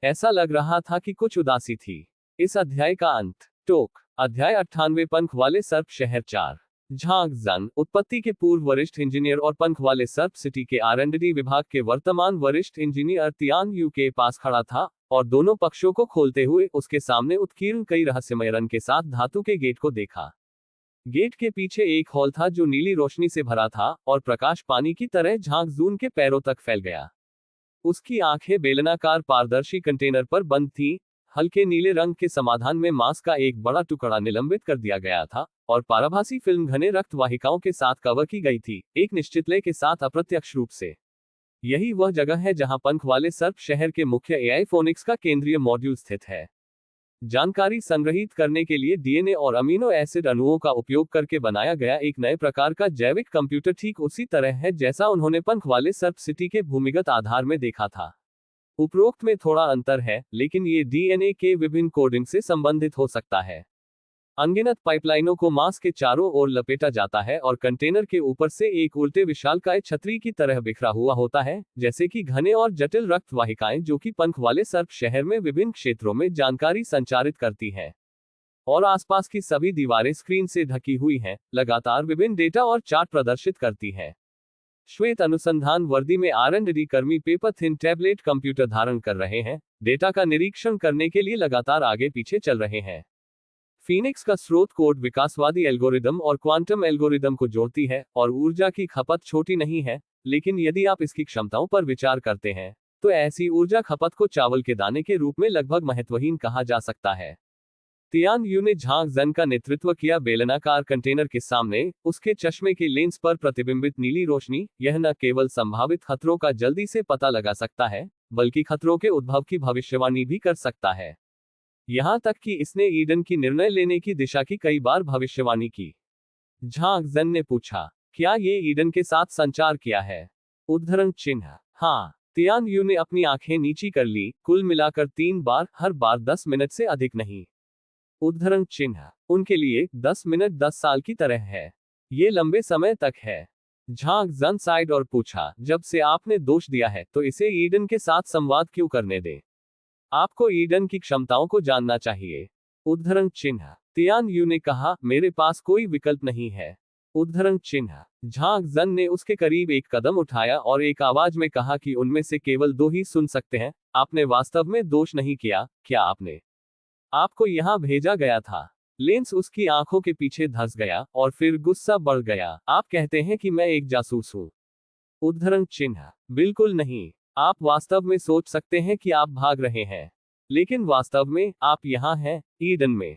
ऐसा लग रहा था कि कुछ उदासी थी। इस अध्याय का अंत। टोक। अध्याय 98, पंख वाले सर्प शहर 4। झांग जन, उत्पत्ति के पूर्व वरिष्ठ इंजीनियर और पंख वाले सर्प सिटी के आर&डी विभाग के वर्तमान वरिष्ठ इंजीनियर तियान यू के पास खड़ा था, और दोनों पक्षों को खोलते हुए उसके सामने उत्कीर्ण कई रहस्यमय रंग के साथ धातु के गेट को देखा। गेट के पीछे एक हॉल था जो नीली रोशनी से भरा था, और प्रकाश पानी की तरह झांग जून के पैरों तक फैल गया। उसकी आंखें बेलनाकार पारदर्शी कंटेनर पर बंद थीं। हल्के नीले रंग के समाधान में मांस का एक बड़ा टुकड़ा निलंबित कर दिया गया था, और पारभासी फिल्म घने रक्त वाहिकाओं के साथ कवर की गई थी, एक निश्चित लय के साथ अप्रत्यक्ष रूप से। यही वह जगह है जहां पंख वाले सर्प शहर के मुख्य एआई फोनिक्स का केंद्रीय मॉड्यूल स्थित है। जानकारी संग्रहित करने के लिए डीएनए और अमीनो एसिड अणुओं का उपयोग करके बनाया गया एक नए प्रकार का जैविक कंप्यूटर ठीक उसी तरह है जैसा उन्होंने पंख वाले सर्प सिटी के भूमिगत आधार में देखा था। उपरोक्त में थोड़ा अंतर है, लेकिन ये डीएनए के विभिन्न कोडिंग से संबंधित हो सकता है। अनगिनत पाइपलाइनों को मांस के चारों ओर लपेटा जाता है, और कंटेनर के ऊपर से एक उल्टे विशालकाय छतरी की तरह बिखरा हुआ होता है, जैसे कि घने और जटिल रक्त वाहिकाएं जो कि पंख वाले सर्प शहर में विभिन्न क्षेत्रों में जानकारी संचारित करती हैं। और आसपास की सभी दीवारें स्क्रीन से ढकी हुई हैं, लगातार विभिन्न डेटा और चार्ट प्रदर्शित करती हैं। श्वेत अनुसंधान वर्दी में आर&डी कर्मी पेपर थिन टैबलेट कंप्यूटर धारण कर रहे हैं, डेटा का निरीक्षण करने के लिए लगातार आगे पीछे चल रहे हैं। फीनिक्स का स्रोत कोड विकासवादी एल्गोरिदम और क्वांटम एल्गोरिदम को जोड़ती है, और ऊर्जा की खपत छोटी नहीं है, लेकिन यदि आप इसकी क्षमताओं पर विचार करते हैं, तो ऐसी ऊर्जा खपत को चावल के दाने के रूप में लगभग महत्वहीन कहा जा सकता है। तियान यू ने झांग जन का नेतृत्व किया। बेलनाकार कंटेनर के सामने उसके चश्मे के लेंस पर प्रतिबिंबित नीली रोशनी, यह न केवल संभावित खतरों का जल्दी से पता लगा सकता है, बल्कि खतरों के उद्भव की भविष्यवाणी भी कर सकता है। यहां तक कि इसने ईडन की निर्णय लेने की दिशा की कई बार भविष्यवाणी की। झांग जन ने पूछा, क्या ये ईडन के साथ संचार किया है? उद्धरण चिन्ह। हाँ। तियान यू ने अपनी आंखें नीची कर ली, कुल मिलाकर 3 बार, हर बार 10 मिनट से अधिक नहीं। उद्धरण चिन्ह। उनके लिए 10 मिनट 10 साल की तरह है। ये लंबे समय तक है। झांग जन साइड और पूछा, जब से आपने दोष दिया है, तो इसे ईडन के साथ संवाद क्यों करने दें? आपको ईडन की क्षमताओं को जानना चाहिए। उद्धरण चिन्ह। तियान यू ने कहा, मेरे पास कोई विकल्प नहीं है। उद्धरण चिन्ह। झांग जन ने उसके करीब एक कदम उठाया और एक आवाज में कहा कि उनमें से केवल 2 ही सुन सकते हैं। आपने वास्तव में दोष नहीं किया, क्या आपने? आपको यहां भेजा गया था। लेंस उसकी आंखों के पीछे धंस गया, और फिर गुस्सा बढ़ गया। आप कहते हैं कि मैं एक जासूस हूं? उद्धरण चिन्ह। बिल्कुल नहीं। आप वास्तव में सोच सकते हैं कि आप भाग रहे हैं, लेकिन वास्तव में आप यहां हैं, ईडन में।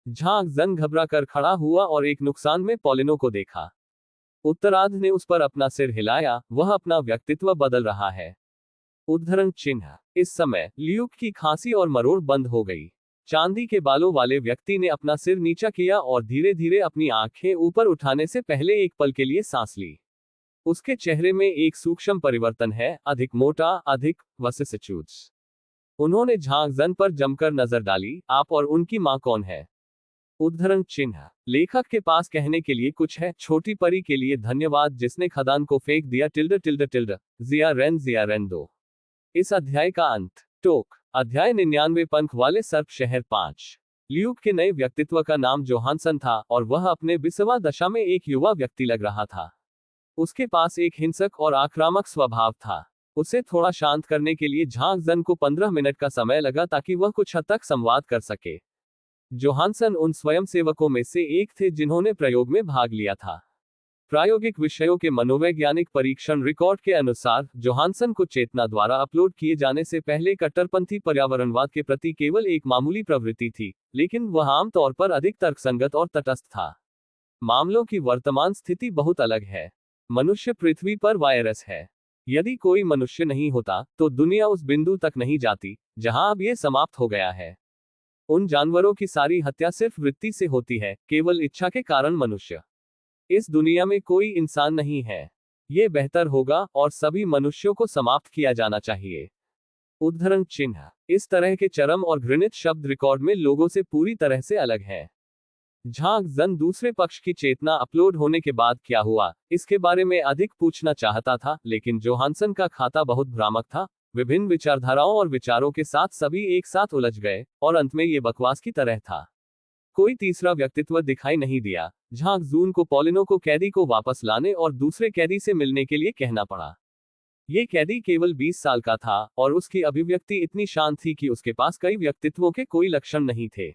झांग जन घबरा कर खड़ा हुआ और एक नुकसान में पॉलिनो को देखा। उत्तरार्ध ने उस पर अपना सिर हिलाया, वह अपना व्यक्तित्व बदल रहा है। उद्धरण चिन्ह। इस समय ल्यूक की खांसी और मरोड़ बंद हो गई। चांदी के बालों वाले व्यक्ति ने अपना सिर नीचा किया और धीरे धीरे अपनी आंखें ऊपर उठाने से पहले एक पल के लिए सांस ली। उसके चेहरे में एक सूक्ष्म परिवर्तन है, अधिक मोटा, अधिक वसिस्चूड्स। उन्होंने झांग जन पर जमकर नजर डाली। आप और उनकी मां कौन है? उद्धरण चिन्ह। लेखक के पास कहने के लिए कुछ है। छोटी परी के लिए धन्यवाद जिसने खदान को फेंक दिया। Tilde tilde tilde. जिया रेन दो। इस अध्याय का अंत। टोक। अध्याय 99 पंख वाले सर्प शहर 5। ल्यूक के नए व्यक्तित्व का नाम जोहानसन था और वह अपने 20वां दशा में एक युवा व्यक्ति लग रहा था। उसके पास एक हिंसक और आक्रामक स्वभाव था। उसे थोड़ा शांत करने के लिए झांग जन को 15 मिनट का समय लगा ताकि वह कुछ हद तक संवाद कर सके। जोहानसन उन स्वयंसेवकों में से एक थे जिन्होंने प्रयोग में भाग लिया था। प्रायोगिक विषयों के मनोवैज्ञानिक परीक्षण रिकॉर्ड के अनुसार जोहानसन को चेतना द्वारा अपलोड किए जाने से पहले कट्टरपंथी पर्यावरणवाद के प्रति केवल एक मामूली प्रवृत्ति थी, लेकिन वह आमतौर पर अधिक तर्कसंगत और तटस्थ था। मामलों की वर्तमान स्थिति बहुत अलग है। मनुष्य पृथ्वी पर वायरस है। यदि कोई मनुष्य नहीं होता तो दुनिया उस बिंदु तक नहीं जाती जहां अब यह समाप्त हो गया है। उन जानवरों की सारी हत्या सिर्फ वृत्ति से होती है, केवल इच्छा के कारण मनुष्य। इस दुनिया में कोई इंसान नहीं है। ये बेहतर होगा और सभी मनुष्यों को समाप्त किया जाना चाहिए। उद्धरण चिन्ह। इस तरह के चरम और घृणित शब्द रिकॉर्ड में लोगों से पूरी तरह से अलग है। झांग जन दूसरे पक्ष की चेतना अपलोड होने के बाद क्या हुआ, इसके बारे में अधिक पूछना चाहता था, लेकिन जोहानसन का खाता बहुत भ्रामक था। विभिन्न विचारधाराओं और विचारों के साथ सभी एक साथ उलझ गए और अंत में ये बकवास की तरह था। कोई तीसरा व्यक्तित्व दिखाई नहीं दिया। झांग जून को पॉलिनो को कैदी को वापस लाने और दूसरे कैदी से मिलने के लिए कहना पड़ा। ये कैदी केवल 20 साल का था और उसकी अभिव्यक्ति इतनी शांत थी कि उसके पास कई व्यक्तित्वों के कोई लक्षण नहीं थे।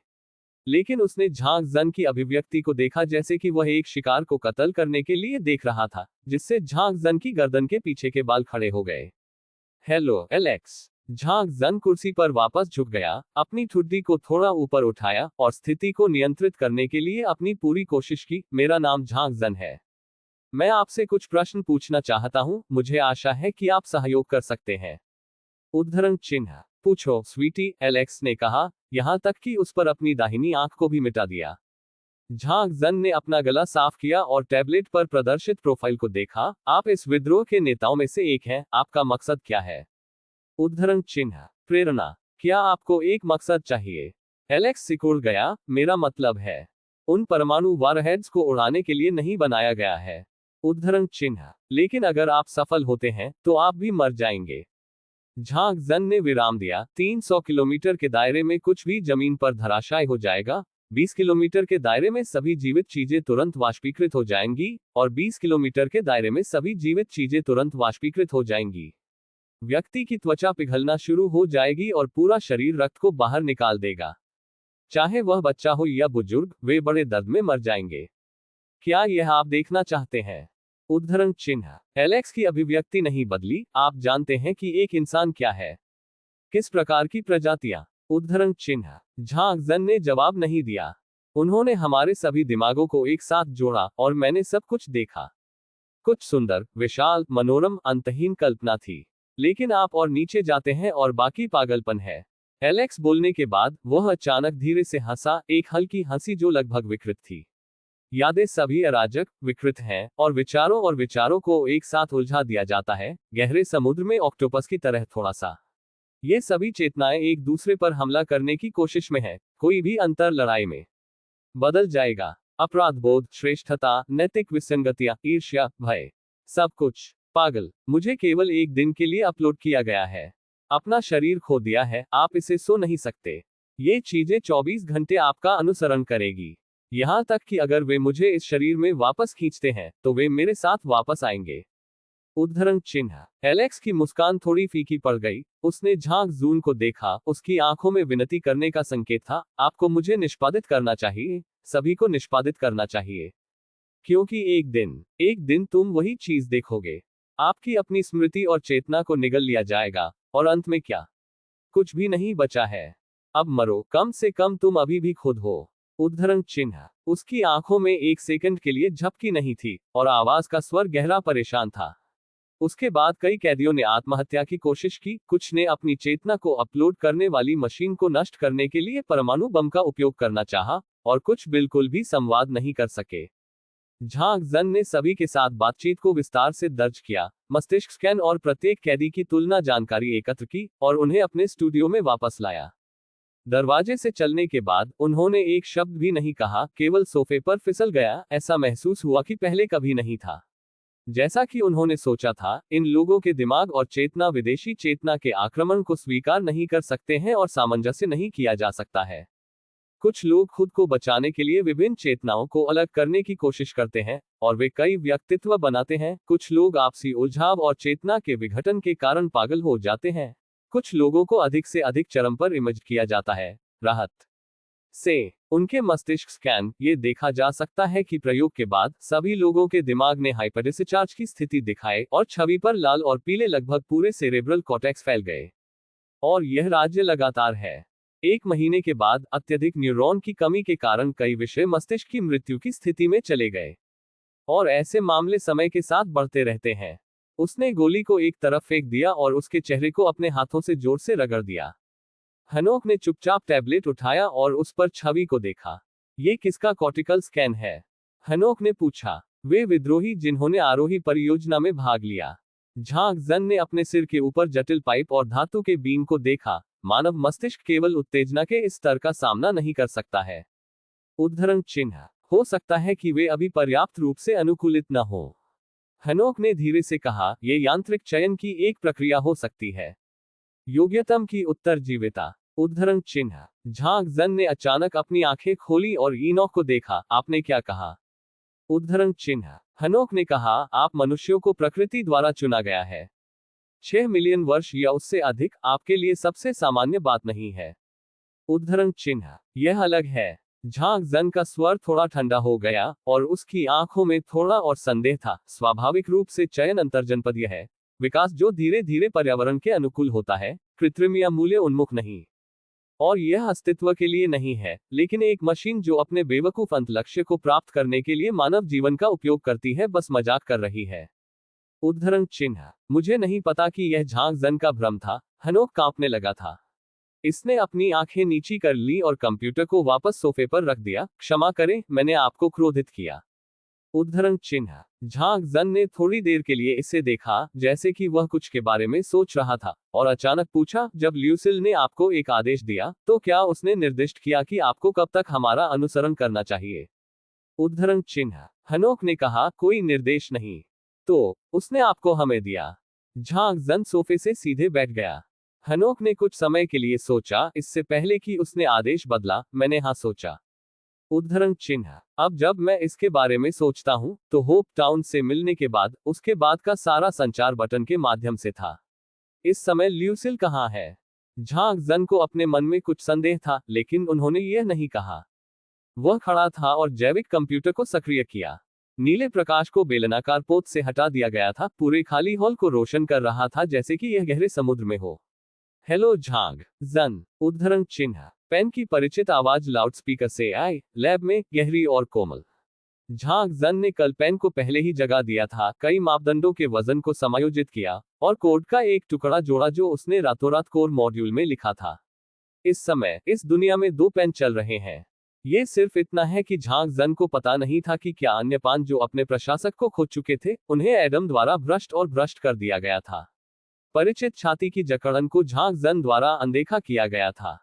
लेकिन उसने झांग जन की अभिव्यक्ति को देखा जैसे कि वह एक शिकार को कत्ल करने के लिए देख रहा था, जिससे झांग जन की गर्दन के पीछे के बाल खड़े हो गए। Hello Alex. झांग जन कुर्सी पर वापस झुक गया, अपनी ठुड्डी को थोड़ा ऊपर उठाया और स्थिति को नियंत्रित करने के लिए अपनी पूरी कोशिश की। मेरा नाम झांग जन है। मैं आपसे कुछ प्रश्न पूछना चाहता हूं, मुझे आशा है कि आप सहयोग कर सकते हैं। उद्धरण चिन्ह। पूछो स्वीटी, एलेक्स ने कहा, यहां तक कि उस पर अपनी दाहिनी आंख को भी मिटा दिया। झांग जन ने अपना गला साफ किया और टैबलेट पर प्रदर्शित प्रोफाइल को देखा। आप इस विद्रोह के नेताओं में से एक हैं, आपका मकसद क्या है? उद्धरण चिन्ह। प्रेरणा। क्या आपको एक मकसद चाहिए? एलेक्स सिकुड़ गया। मेरा मतलब है, उन परमाणु वारहेड्स को उड़ाने के लिए नहीं बनाया गया है। उद्धरण चिन्ह। लेकिन अगर आप सफल होते हैं तो आप भी मर जाएंगे। झांग जन ने विराम दिया। 300 किलोमीटर के दायरे में कुछ भी जमीन पर धराशायी हो जाएगा। 20 किलोमीटर के दायरे में सभी जीवित चीजें तुरंत वाष्पीकृत हो जाएंगी और 20 किलोमीटर के दायरे में सभी जीवित चीजें तुरंत वाष्पीकृत हो जाएंगी। व्यक्ति की त्वचा पिघलना शुरू हो जाएगी और पूरा शरीर रक्त को बाहर निकाल देगा। चाहे वह बच्चा हो या बुजुर्ग, वे बड़े दर्द में मर जाएंगे। क्या यह आप देखना चाहते हैं? उद्धरण चिन्ह। एलेक्स की अभिव्यक्ति नहीं बदली। आप जानते हैं कि एक इंसान क्या है? किस प्रकार की प्रजातियां? उद्धरण चिन्ह। झांग जन ने जवाब नहीं दिया। उन्होंने हमारे सभी दिमागों को एक साथ जोड़ा और मैंने सब कुछ देखा। कुछ सुंदर, विशाल, मनोरम, अंतहीन कल्पना थी। लेकिन आप और नीचे जाते हैं और बाकी पागलपन है। एलेक्स बोलने के बाद वह अचानक धीरे से हंसा, एक हल्की हंसी जो लगभग विकृत थी। यादें सभी अराजक, विकृत हैं और विचारों को एक साथ उलझा दिया जाता है, गहरे समुद्र में ऑक्टोपस की तरह थोड़ा सा। ये सभी चेतनाएं एक दूसरे पर हमला करने की कोशिश में है। कोई भी अंतर लड़ाई में बदल जाएगा। अपराध बोध, श्रेष्ठता, नैतिक विसंगतियां, ईर्ष्या, भय, सब कुछ। पागल। मुझे केवल एक दिन के लिए अपलोड किया गया है। अपना शरीर खो दिया है, आप इसे सो नहीं सकते। ये चीजें 24 घंटे आपका अनुसरण करेगी। यहां तक कि अगर वे मुझे इस शरीर में वापस खींचते हैं तो वे मेरे साथ वापस आएंगे। उद्धरण चिन्ह। एलेक्स की मुस्कान थोड़ी फीकी पड़ गई। उसने झांग जून को देखा, उसकी आंखों में विनती करने का संकेत था। आपको मुझे निष्पादित करना चाहिए, सभी को निष्पादित करना चाहिए। क्योंकि एक दिन तुम वही चीज देखोगे। आपकी अपनी स्मृति और चेतना को निगल लिया जाएगा और अंत में क्या? कुछ भी नहीं बचा है। अब मरो, कम से कम तुम अभी भी खुद हो। उद्धरण चिन्ह। उसकी आंखों में एक सेकंड के लिए झपकी नहीं थी और आवाज का स्वर गहरा परेशान था। उसके बाद कई कैदियों ने आत्महत्या की कोशिश की, कुछ ने अपनी चेतना को अपलोड करने वाली मशीन को नष्ट करने के लिए परमाणु बम का उपयोग करना चाहा, और कुछ बिल्कुल भी संवाद नहीं कर सके। झांग जन ने सभी के साथ बातचीत को विस्तार से दर्ज किया, मस्तिष्क स्कैन और प्रत्येक कैदी की तुलना जानकारी एकत्र की और उन्हें अपने स्टूडियो में वापस लाया। दरवाजे से चलने के बाद उन्होंने एक शब्द भी नहीं कहा, केवल सोफे पर फिसल गया। ऐसा महसूस हुआ कि पहले कभी नहीं था। जैसा कि उन्होंने सोचा था, इन लोगों के दिमाग और चेतना विदेशी चेतना के आक्रमण को स्वीकार नहीं कर सकते हैं और सामंजस्य नहीं किया जा सकता है। कुछ लोग खुद को बचाने के लिए विभिन्न चेतनाओं को अलग करने की कोशिश करते हैं और वे कई व्यक्तित्व बनाते हैं। कुछ लोग आपसी उलझाव और चेतना के विघटन के कारण पागल हो जाते हैं। कुछ लोगों को अधिक से अधिक चरम पर इमेज किया जाता है। राहत से उनके मस्तिष्क स्कैन, ये देखा जा सकता है कि प्रयोग के बाद सभी लोगों के दिमाग ने हाइपरडिस्चार्ज की स्थिति दिखाए और छवि पर लाल और पीले लगभग पूरे सेरेब्रल कॉर्टेक्स फैल गए। और यह राज्य लगातार है। 1 महीने के बाद अत्यधिक न्यूरॉन की कमी के कारण कई विषय मस्तिष्क की मृत्यु की स्थिति में चले गए और ऐसे मामले समय के साथ बढ़ते रहते हैं। उसने गोली को एक तरफ फेंक दिया और उसके चेहरे को अपने हाथों से जोर से रगड़ दिया। हनोक ने चुपचाप टैबलेट उठाया और उस पर छवि को देखा। ये किसका कॉर्टिकल स्कैन है? हनोक ने पूछा। वे विद्रोही जिन्होंने आरोही परियोजना में भाग लिया। झांग जन ने अपने सिर के ऊपर जटिल पाइप और धातु के बीम को देखा। मानव मस्तिष्क केवल उत्तेजना के इस स्तर का सामना नहीं कर सकता है। उद्धरण चिन्ह। हो सकता है कि वे अभी पर्याप्त रूप से अनुकूलित न हो। हनोक ने धीरे से कहा, यह यांत्रिक चयन की एक प्रक्रिया हो सकती है। योग्यतम की उत्तरजीविता। उद्धरण चिन्ह। झांग जन ने अचानक अपनी आंखें खोली और इनोक को देखा। आपने क्या कहा? उद्धरण चिन्ह। हनोक ने कहा, आप मनुष्यों को प्रकृति द्वारा चुना गया है। 6 मिलियन वर्ष या उससे अधिक आपके लिए सबसे सामान्य बात नहीं है। उद्धरण चिन्ह। यह अलग है। झांग जन का स्वर थोड़ा ठंडा हो गया और उसकी आंखों में थोड़ा और संदेह था। स्वाभाविक रूप से चयन अंतर्जनपदीय है, विकास जो धीरे धीरे पर्यावरण के अनुकूल होता है, कृत्रिम या मूल्य उन्मुख नहीं। और यह अस्तित्व के लिए नहीं है, लेकिन एक मशीन जो अपने बेवकूफ अंत लक्ष्य को प्राप्त करने के लिए मानव जीवन का उपयोग करती है, बस मजाक कर रही है। उद्धरण चिन्ह। मुझे नहीं पता कि यह झांग जन का भ्रम था। हनोक कांपने लगा था। इसने अपनी आंखें नीची कर ली और कंप्यूटर को वापस सोफे पर रख दिया। क्षमा करें, मैंने आपको क्रोधित किया। उद्धरण चिन्ह। झांग जन ने थोड़ी देर के लिए इसे देखा, जैसे कि वह कुछ के बारे में सोच रहा था, और अचानक पूछा, जब ल्यूसिल ने आपको एक आदेश दिया, तो क्या उसने निर्दिष्ट किया कि आपको कब तक हमारा अनुसरण करना चाहिए? उद्धरण चिन्ह। हनोक ने कहा, कोई निर्देश नहीं। तो उसने आपको हमें दिया। झांग जन सोफे से सीधे बैठ गया। हनोक ने कुछ समय के लिए सोचा, इससे पहले कि उसने आदेश बदला, मैंने हाँ सोचा। उद्धरण चिन्ह। अब जब मैं इसके बारे में सोचता हूं, तो होप टाउन से मिलने के बाद उसके बाद का सारा संचार बटन के माध्यम से था। इस समय ल्यूसिल कहाँ है? झांग जन को अपने मन में कुछ संदेह था, लेकिन उन्होंने यह नहीं कहा। वह खड़ा था और जैविक कंप्यूटर को सक्रिय किया। नीले प्रकाश को बेलनाकार पोत से हटा दिया गया था, पूरे खाली हॉल को रोशन कर रहा था, जैसे कि यह गहरे समुद्र में हो। हेलो झांग जन। उद्धरण चिन्ह। पेन की परिचित आवाज लाउडस्पीकर से आई, लैब में, गहरी और कोमल। झांग जन ने कल पेन को पहले ही जगा दिया था, कई मापदंडों के वजन को समायोजित किया और कोड का एक टुकड़ा जोड़ा जो उसने रातों रात कोर मॉड्यूल में लिखा था। इस समय इस दुनिया में 2 पेन चल रहे हैं। ये सिर्फ इतना है कि झांग जन को पता नहीं था कि क्या अन्य 5 जो अपने प्रशासक को खो चुके थे, उन्हें एडम द्वारा भ्रष्ट कर दिया गया था। परिचित छाती की जकड़न को झांग जन द्वारा अनदेखा किया गया था।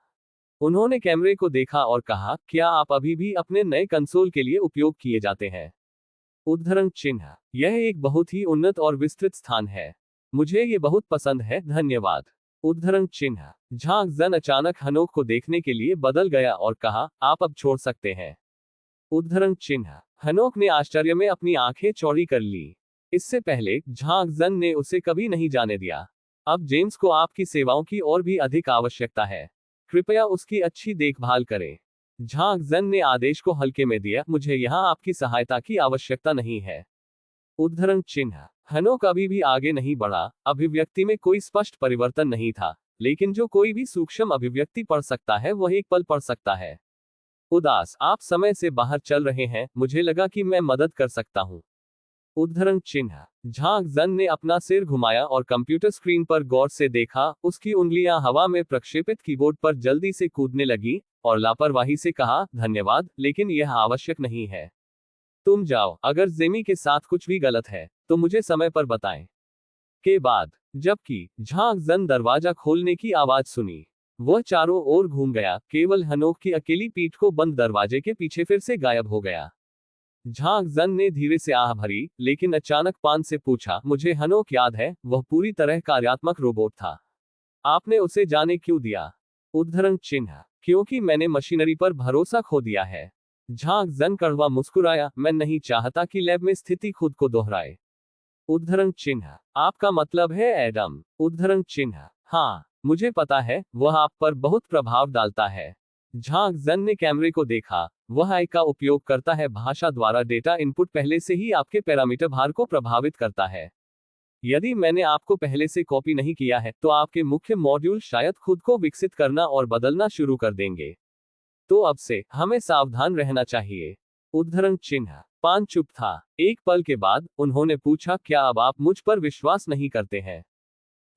उन्होंने कैमरे को देखा और कहा, क्या आप अभी भी अपने नए कंसोल के लिए उपयोग किए जाते हैं? उद्धरण चिन्ह। यह एक बहुत ही उन्नत और विस्तृत स्थान है। मुझे ये बहुत पसंद है, धन्यवाद। उद्धरण चिन्ह। झांग जन अचानक हनोक को देखने के लिए बदल गया और कहा, आप अब छोड़ सकते हैं। उद्धरण चिन्ह। हनोक ने आश्चर्य में अपनी आंखें चौड़ी कर ली। इससे पहले झांग जन ने उसे कभी नहीं जाने दिया। अब जेम्स को आपकी सेवाओं की और भी अधिक आवश्यकता है। कृपया उसकी अच्छी देखभाल करें। झांग जन ने आदेश को हल्के में दिया, मुझे यहाँ आपकी सहायता की आवश्यकता नहीं है। उद्धरण चिन्ह। हनोक अभी भी आगे नहीं बढ़ा। अभिव्यक्ति में कोई स्पष्ट परिवर्तन नहीं था, लेकिन जो कोई भी सूक्ष्म अभिव्यक्ति पढ़ सकता है, वह एक पल पढ़ सकता है। उदास, आप समय से बाहर चल रहे हैं, मुझे लगा कि मैं मदद कर सकता हूँ। उद्धरण चिन्ह। झांग जन ने अपना सिर घुमाया और कंप्यूटर स्क्रीन पर गौर से देखा, उसकी उंगलियां हवा में प्रक्षेपित कीबोर्ड पर जल्दी से कूदने लगी, और लापरवाही से कहा, धन्यवाद, लेकिन यह आवश्यक नहीं है। तुम जाओ, अगर जेमी के साथ कुछ भी गलत है, तो मुझे समय पर बताएं। के बाद, जबकि झांग जन दरवाजा खोलने की आवाज सुनी, वह चारों ओर घूम गया, केवल हनोक की अकेली पीठ को बंद दरवाजे के पीछे फिर से गायब हो गया। झांग जन ने धीरे से आह भरी, लेकिन अचानक पान से पूछा, मुझे हनोक याद है, वह पूरी तरह कार्यात्मक रोबोट था। आपने उसे जाने क्यों दिया? उद्धरण चिन्ह। क्योंकि मैंने मशीनरी पर भरोसा खो दिया है। झांग जन कड़वा मुस्कुराया, मैं नहीं चाहता कि लैब में स्थिति खुद को दोहराए। उद्धरण चिन्ह। आपका मतलब है एडम? उद्धरण चिन्ह। हाँ, मुझे पता है, वह आप पर बहुत प्रभाव डालता है। झांग जन ने कैमरे को देखा, वह आई का उपयोग करता है, भाषा द्वारा डेटा इनपुट पहले से ही आपके पैरामीटर भार को प्रभावित करता है। यदि मैंने आपको पहले से कॉपी नहीं किया है, तो आपके मुख्य मॉड्यूल शायद खुद को विकसित करना और बदलना शुरू कर देंगे। तो अब से हमें सावधान रहना चाहिए। उद्धरण चिन्ह। पान चुप था। एक पल के बाद उन्होंने पूछा, क्या अब आप मुझ पर विश्वास नहीं करते हैं?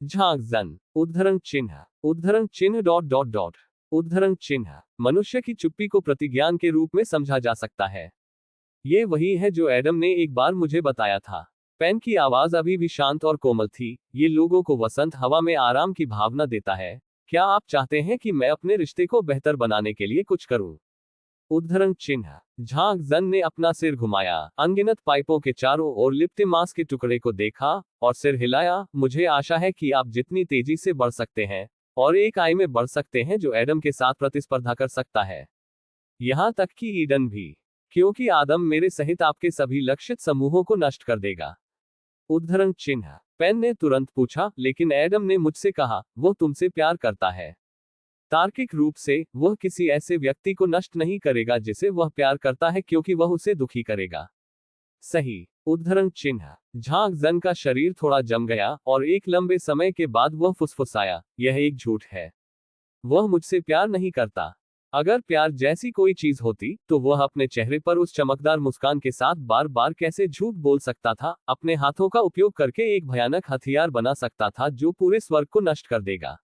झांग जन। उद्धरण चिन्ह। उद्धरण चिन्ह डॉट डॉट डॉट। उद्धरण चिन्ह। मनुष्य की चुप्पी को प्रतिज्ञान के रूप में समझा जा सकता है। ये वही है जो एडम ने एक बार मुझे बताया था। पेन की आवाज अभी भी शांत और कोमल थी। ये लोगों को वसंत हवा में आराम की भावना देता है। क्या आप चाहते हैं कि मैं अपने रिश्ते को बेहतर बनाने के लिए कुछ करूं? उद्धरण चिन्ह। झांग जन ने अपना सिर घुमाया, अनगिनत पाइपों के चारों ओर लिपटे मांस के टुकड़े को देखा, और सिर हिलाया। मुझे आशा है कि आप जितनी तेजी से बढ़ सकते हैं, और एक आई में बढ़ सकते हैं जो एडम के साथ प्रतिस्पर्धा कर सकता है। यहां तक कि ईडन भी। क्योंकि आदम मेरे सहित आपके सभी लक्षित समूहों को नष्ट कर देगा। उद्धरण चिन्ह। पेन ने तुरंत पूछा, लेकिन एडम ने मुझसे कहा, वो तुमसे प्यार करता है। तार्किक रूप से, वह किसी ऐसे व्यक्ति को नष्ट नहीं करेगा जिसे वह प्यार करता है, क्योंकि वह उसे दुखी करेगा। सही। उद्धरण चिन्ह। झांग जन का शरीर थोड़ा जम गया, और एक लंबे समय के बाद वह फुसफुसाया, यह एक झूठ है। वह मुझसे प्यार नहीं करता। अगर प्यार जैसी कोई चीज होती, तो वह अपने चेहरे पर उस चमकदार मुस्कान के साथ बार बार कैसे झूठ बोल सकता था, अपने हाथों का उपयोग करके एक भयानक हथियार बना सकता था जो पूरे स्वर्ग को नष्ट कर देगा।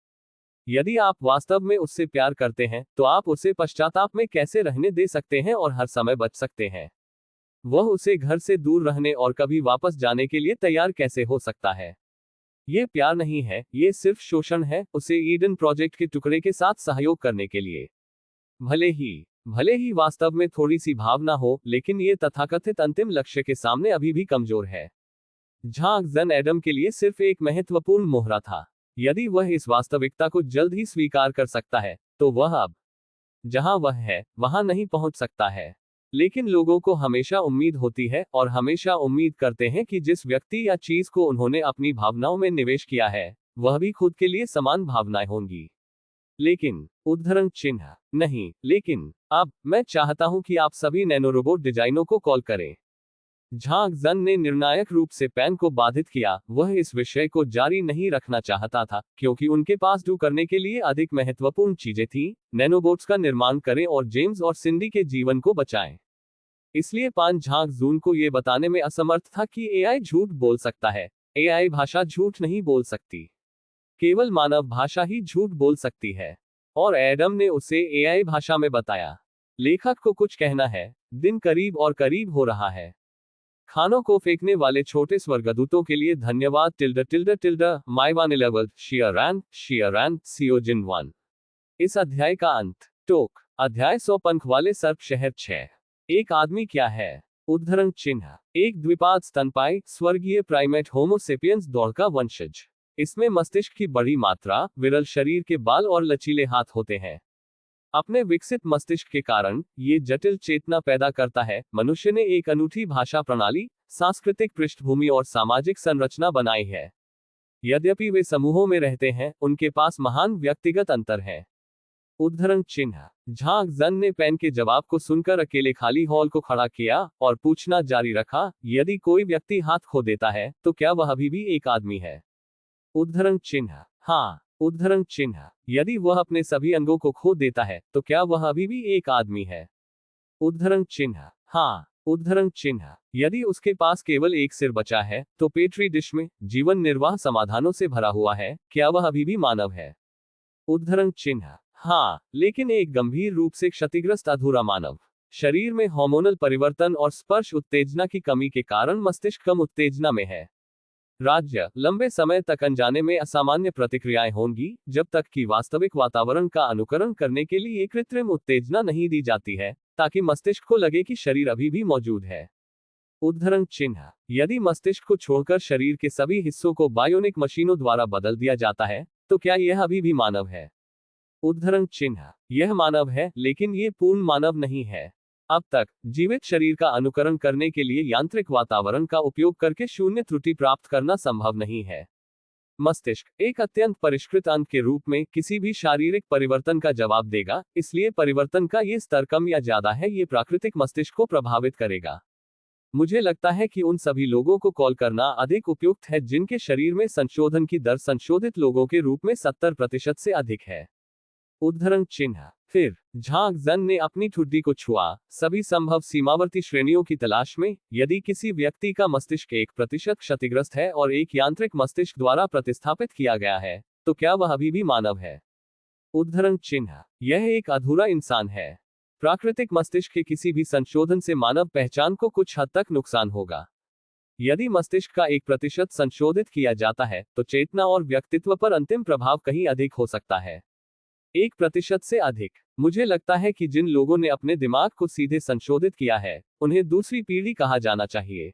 यदि आप वास्तव में उससे प्यार करते हैं, तो आप उसे पश्चाताप में कैसे रहने दे सकते हैं और हर समय बच सकते हैं? वह उसे घर से दूर रहने और कभी वापस जाने के लिए तैयार कैसे हो सकता है? ये प्यार नहीं है, ये सिर्फ शोषण है, उसे ईडन प्रोजेक्ट के टुकड़े के साथ सहयोग करने के लिए। भले ही वास्तव में थोड़ी सी भावना हो, लेकिन ये तथाकथित अंतिम लक्ष्य के सामने अभी भी कमजोर है। झांग जन एडम के लिए सिर्फ एक महत्वपूर्ण मोहरा था। यदि वह इस वास्तविकता को जल्द ही स्वीकार कर सकता है, तो वह अब जहां वह है, वहां नहीं पहुंच सकता है। लेकिन लोगों को हमेशा उम्मीद होती है, और हमेशा उम्मीद करते हैं कि जिस व्यक्ति या चीज को उन्होंने अपनी भावनाओं में निवेश किया है, वह भी खुद के लिए समान भावनाएं होंगी। लेकिन, उद्धरण चिन्ह, नहीं, लेकिन, अब, मैं चाहता हूं कि आप सभी नैनोरोबोट डिजाइनों को कॉल करें। झांग जन ने निर्णायक रूप से पेन को बाधित किया, वह इस विषय को जारी नहीं रखना चाहता था, क्योंकि उनके पास डू करने के लिए अधिक महत्वपूर्ण चीजें थीं। नैनोबोट्स का निर्माण करें और जेम्स और सिंडी के जीवन को बचाएं। इसलिए पान झांग जून को यह बताने में असमर्थ था कि एआई झूठ बोल सकता है। एआई भाषा झूठ नहीं बोल सकती। केवल मानव भाषा ही झूठ बोल सकती है। और एडम ने उसे एआई भाषा में बताया। लेखक को कुछ कहना है। दिन करीब और करीब हो रहा है। खानों को फेंकने वाले छोटे स्वर्गदूतों के लिए धन्यवाद। माइवान 11 शियरैन सियोजिन 1। इस अध्याय का अंत। टोक। अध्याय 100 पंख वाले सर्प शहर 6। एक आदमी क्या है? उद्धरण चिन्ह। एक द्विपाद स्तनपायी स्वर्गीय प्राइमेट होमो सेपियंस दौड़ का वंशज। इसमें मस्तिष्क की बड़ी मात्रा, विरल शरीर के बाल और लचीले हाथ होते हैं। अपने विकसित मस्तिष्क के कारण ये जटिल चेतना पैदा करता है। मनुष्य ने एक अनूठी भाषा प्रणाली, सांस्कृतिक पृष्ठभूमि और सामाजिक संरचना बनाई है। यद्यपि वे समूहों में रहते हैं, उनके पास महान व्यक्तिगत अंतर है। उद्धरण चिन्ह। झांग जन ने पेन के जवाब को सुनकर अकेले खाली हॉल को खड़ा किया और पूछना जारी रखा, यदि कोई व्यक्ति हाथ खो देता है, तो क्या वह अभी भी एक आदमी है? उद्धरण चिन्ह। हाँ। उद्धरण चिन्ह। यदि वह अपने सभी अंगों को खो देता है, तो क्या वह अभी भी एक आदमी है? उद्धरण चिन्ह। हाँ, उद्धरण चिन्ह। यदि उसके पास केवल एक सिर बचा है, तो पेट्री डिश में जीवन निर्वाह समाधानों से भरा हुआ है, क्या वह अभी भी मानव है? उद्धरण चिन्ह। हाँ, लेकिन एक गंभीर रूप से क्षतिग्रस्त अधूरा मानव। शरीर में हार्मोनल परिवर्तन और स्पर्श उत्तेजना की कमी के कारण मस्तिष्क कम उत्तेजना में है। राज्य लंबे समय तक अनजाने में असामान्य प्रतिक्रियाएं होंगी, जब तक कि वास्तविक वातावरण का अनुकरण करने के लिए कृत्रिम उत्तेजना नहीं दी जाती है, ताकि मस्तिष्क को लगे कि शरीर अभी भी मौजूद है। उद्धरण चिन्ह। यदि मस्तिष्क को छोड़कर शरीर के सभी हिस्सों को बायोनिक मशीनों द्वारा बदल दिया जाता है, तो क्या यह अभी भी मानव है? उद्धरण चिन्ह। यह मानव है, लेकिन ये पूर्ण मानव नहीं है। अब तक जीवित शरीर का अनुकरण करने के लिए यांत्रिक वातावरण का उपयोग करके शून्य त्रुटि प्राप्त करना संभव नहीं है। मस्तिष्क एक अत्यंत परिष्कृत अंग के रूप में किसी भी शारीरिक परिवर्तन का जवाब देगा, इसलिए परिवर्तन का ये स्तर कम या ज्यादा है, ये प्राकृतिक मस्तिष्क को प्रभावित करेगा। मुझे लगता है कि उन सभी लोगों को कॉल करना अधिक उपयुक्त है जिनके शरीर में संशोधन की दर संशोधित लोगों के रूप में 70% से अधिक है। उद्धरण चिन्ह। फिर झांग जन ने अपनी ठुड्डी को छुआ, सभी संभव सीमावर्ती श्रेणियों की तलाश में। यदि किसी व्यक्ति का मस्तिष्क 1% क्षतिग्रस्त है और एक यांत्रिक मस्तिष्क द्वारा प्रतिस्थापित किया गया है, तो क्या वह अभी भी मानव है? उद्धरण चिन्ह। यह एक अधूरा इंसान है। प्राकृतिक मस्तिष्क के किसी भी संशोधन से मानव पहचान को कुछ हद तक नुकसान होगा। यदि मस्तिष्क का 1% संशोधित किया जाता है, तो चेतना और व्यक्तित्व पर अंतिम प्रभाव कहीं अधिक हो सकता है। 1% से अधिक। मुझे लगता है कि जिन लोगों ने अपने दिमाग को सीधे संशोधित किया है, उन्हें दूसरी पीढ़ी कहा जाना चाहिए।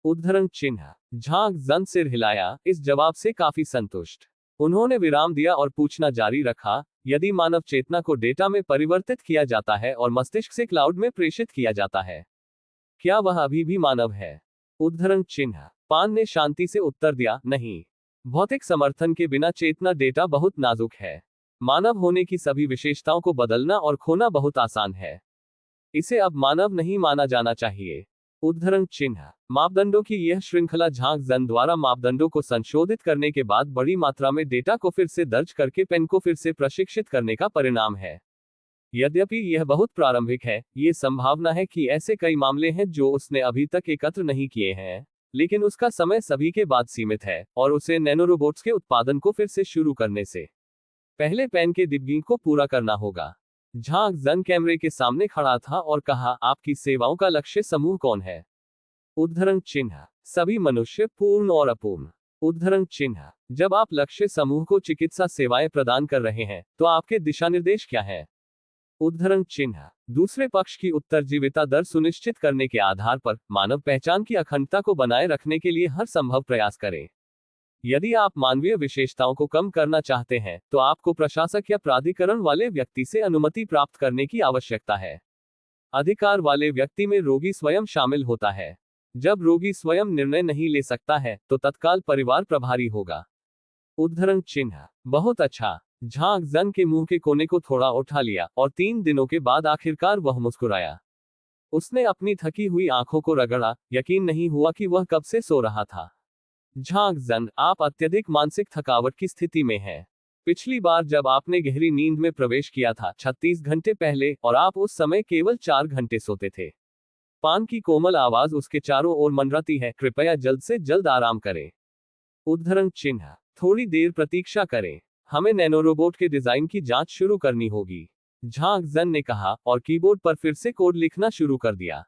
उद्धरण चिन्ह। झांग जन सिर हिलाया, इस जवाब से काफी संतुष्ट। उन्होंने विराम दिया और पूछना जारी रखा, यदि मानव चेतना को डेटा में परिवर्तित किया जाता है और मस्तिष्क से क्लाउड में प्रेषित किया जाता है, क्या वह अभी भी मानव है? उद्धरण चिन्ह। पान ने शांति से उत्तर दिया, नहीं। भौतिक समर्थन के बिना चेतना डेटा बहुत नाजुक है। मानव होने की सभी विशेषताओं को बदलना और खोना बहुत आसान है। इसे अब मानव नहीं माना जाना चाहिए। उद्धरण चिन्ह। मापदंडों की यह श्रृंखला झांग जन द्वारा मापदंडों को संशोधित करने के बाद बड़ी मात्रा में डेटा को फिर से दर्ज करके पेन को फिर से प्रशिक्षित करने का परिणाम है। यद्यपि यह बहुत प्रारंभिक है, ये संभावना है कि ऐसे कई मामले हैं जो उसने अभी तक एकत्र नहीं किए हैं, लेकिन उसका समय सभी के बाद सीमित है, और उसे नैनोरोबोट्स के उत्पादन को फिर से शुरू करने से पहले पेन के डिब्बी को पूरा करना होगा। झांग जन कैमरे के सामने खड़ा था और कहा, आपकी सेवाओं का लक्ष्य समूह कौन है? उद्धरण चिन्ह। सभी मनुष्य, पूर्ण और अपूर्ण। उद्धरण चिन्ह। जब आप लक्ष्य समूह को चिकित्सा सेवाएं प्रदान कर रहे हैं, तो आपके दिशानिर्देश क्या हैं? उद्धरण चिन्ह। दूसरे पक्ष की उत्तरजीविता दर सुनिश्चित करने के आधार पर मानव पहचान की अखंडता को बनाए रखने के लिए हर संभव प्रयास करें। यदि आप मानवीय विशेषताओं को कम करना चाहते हैं, तो आपको प्रशासक या प्राधिकरण वाले व्यक्ति से अनुमति प्राप्त करने की आवश्यकता है। अधिकार वाले व्यक्ति में रोगी स्वयं शामिल होता है। जब रोगी स्वयं निर्णय नहीं ले सकता है, तो तत्काल परिवार प्रभारी होगा। उद्धरण चिन्ह। बहुत अच्छा। झांग जन के मुंह के कोने को थोड़ा उठा लिया, और 3 दिनों के बाद आखिरकार वह मुस्कुराया। उसने अपनी थकी हुई आंखों को रगड़ा, यकीन नहीं हुआ कि वह कब से सो रहा था। झांग जन, आप अत्यधिक मानसिक थकावट की स्थिति में हैं। पिछली बार जब आपने गहरी नींद में प्रवेश किया था 36 घंटे पहले, और आप उस समय केवल 4 घंटे सोते थे। पान की कोमल आवाज उसके चारों ओर मंडराती है, कृपया जल्द से जल्द आराम करें। उद्धरण चिन्ह। थोड़ी देर प्रतीक्षा करें, हमें नैनोरोबोट के डिजाइन की जांच शुरू करनी होगी। झांग जन ने कहा, और कीबोर्ड पर फिर से कोड लिखना शुरू कर दिया।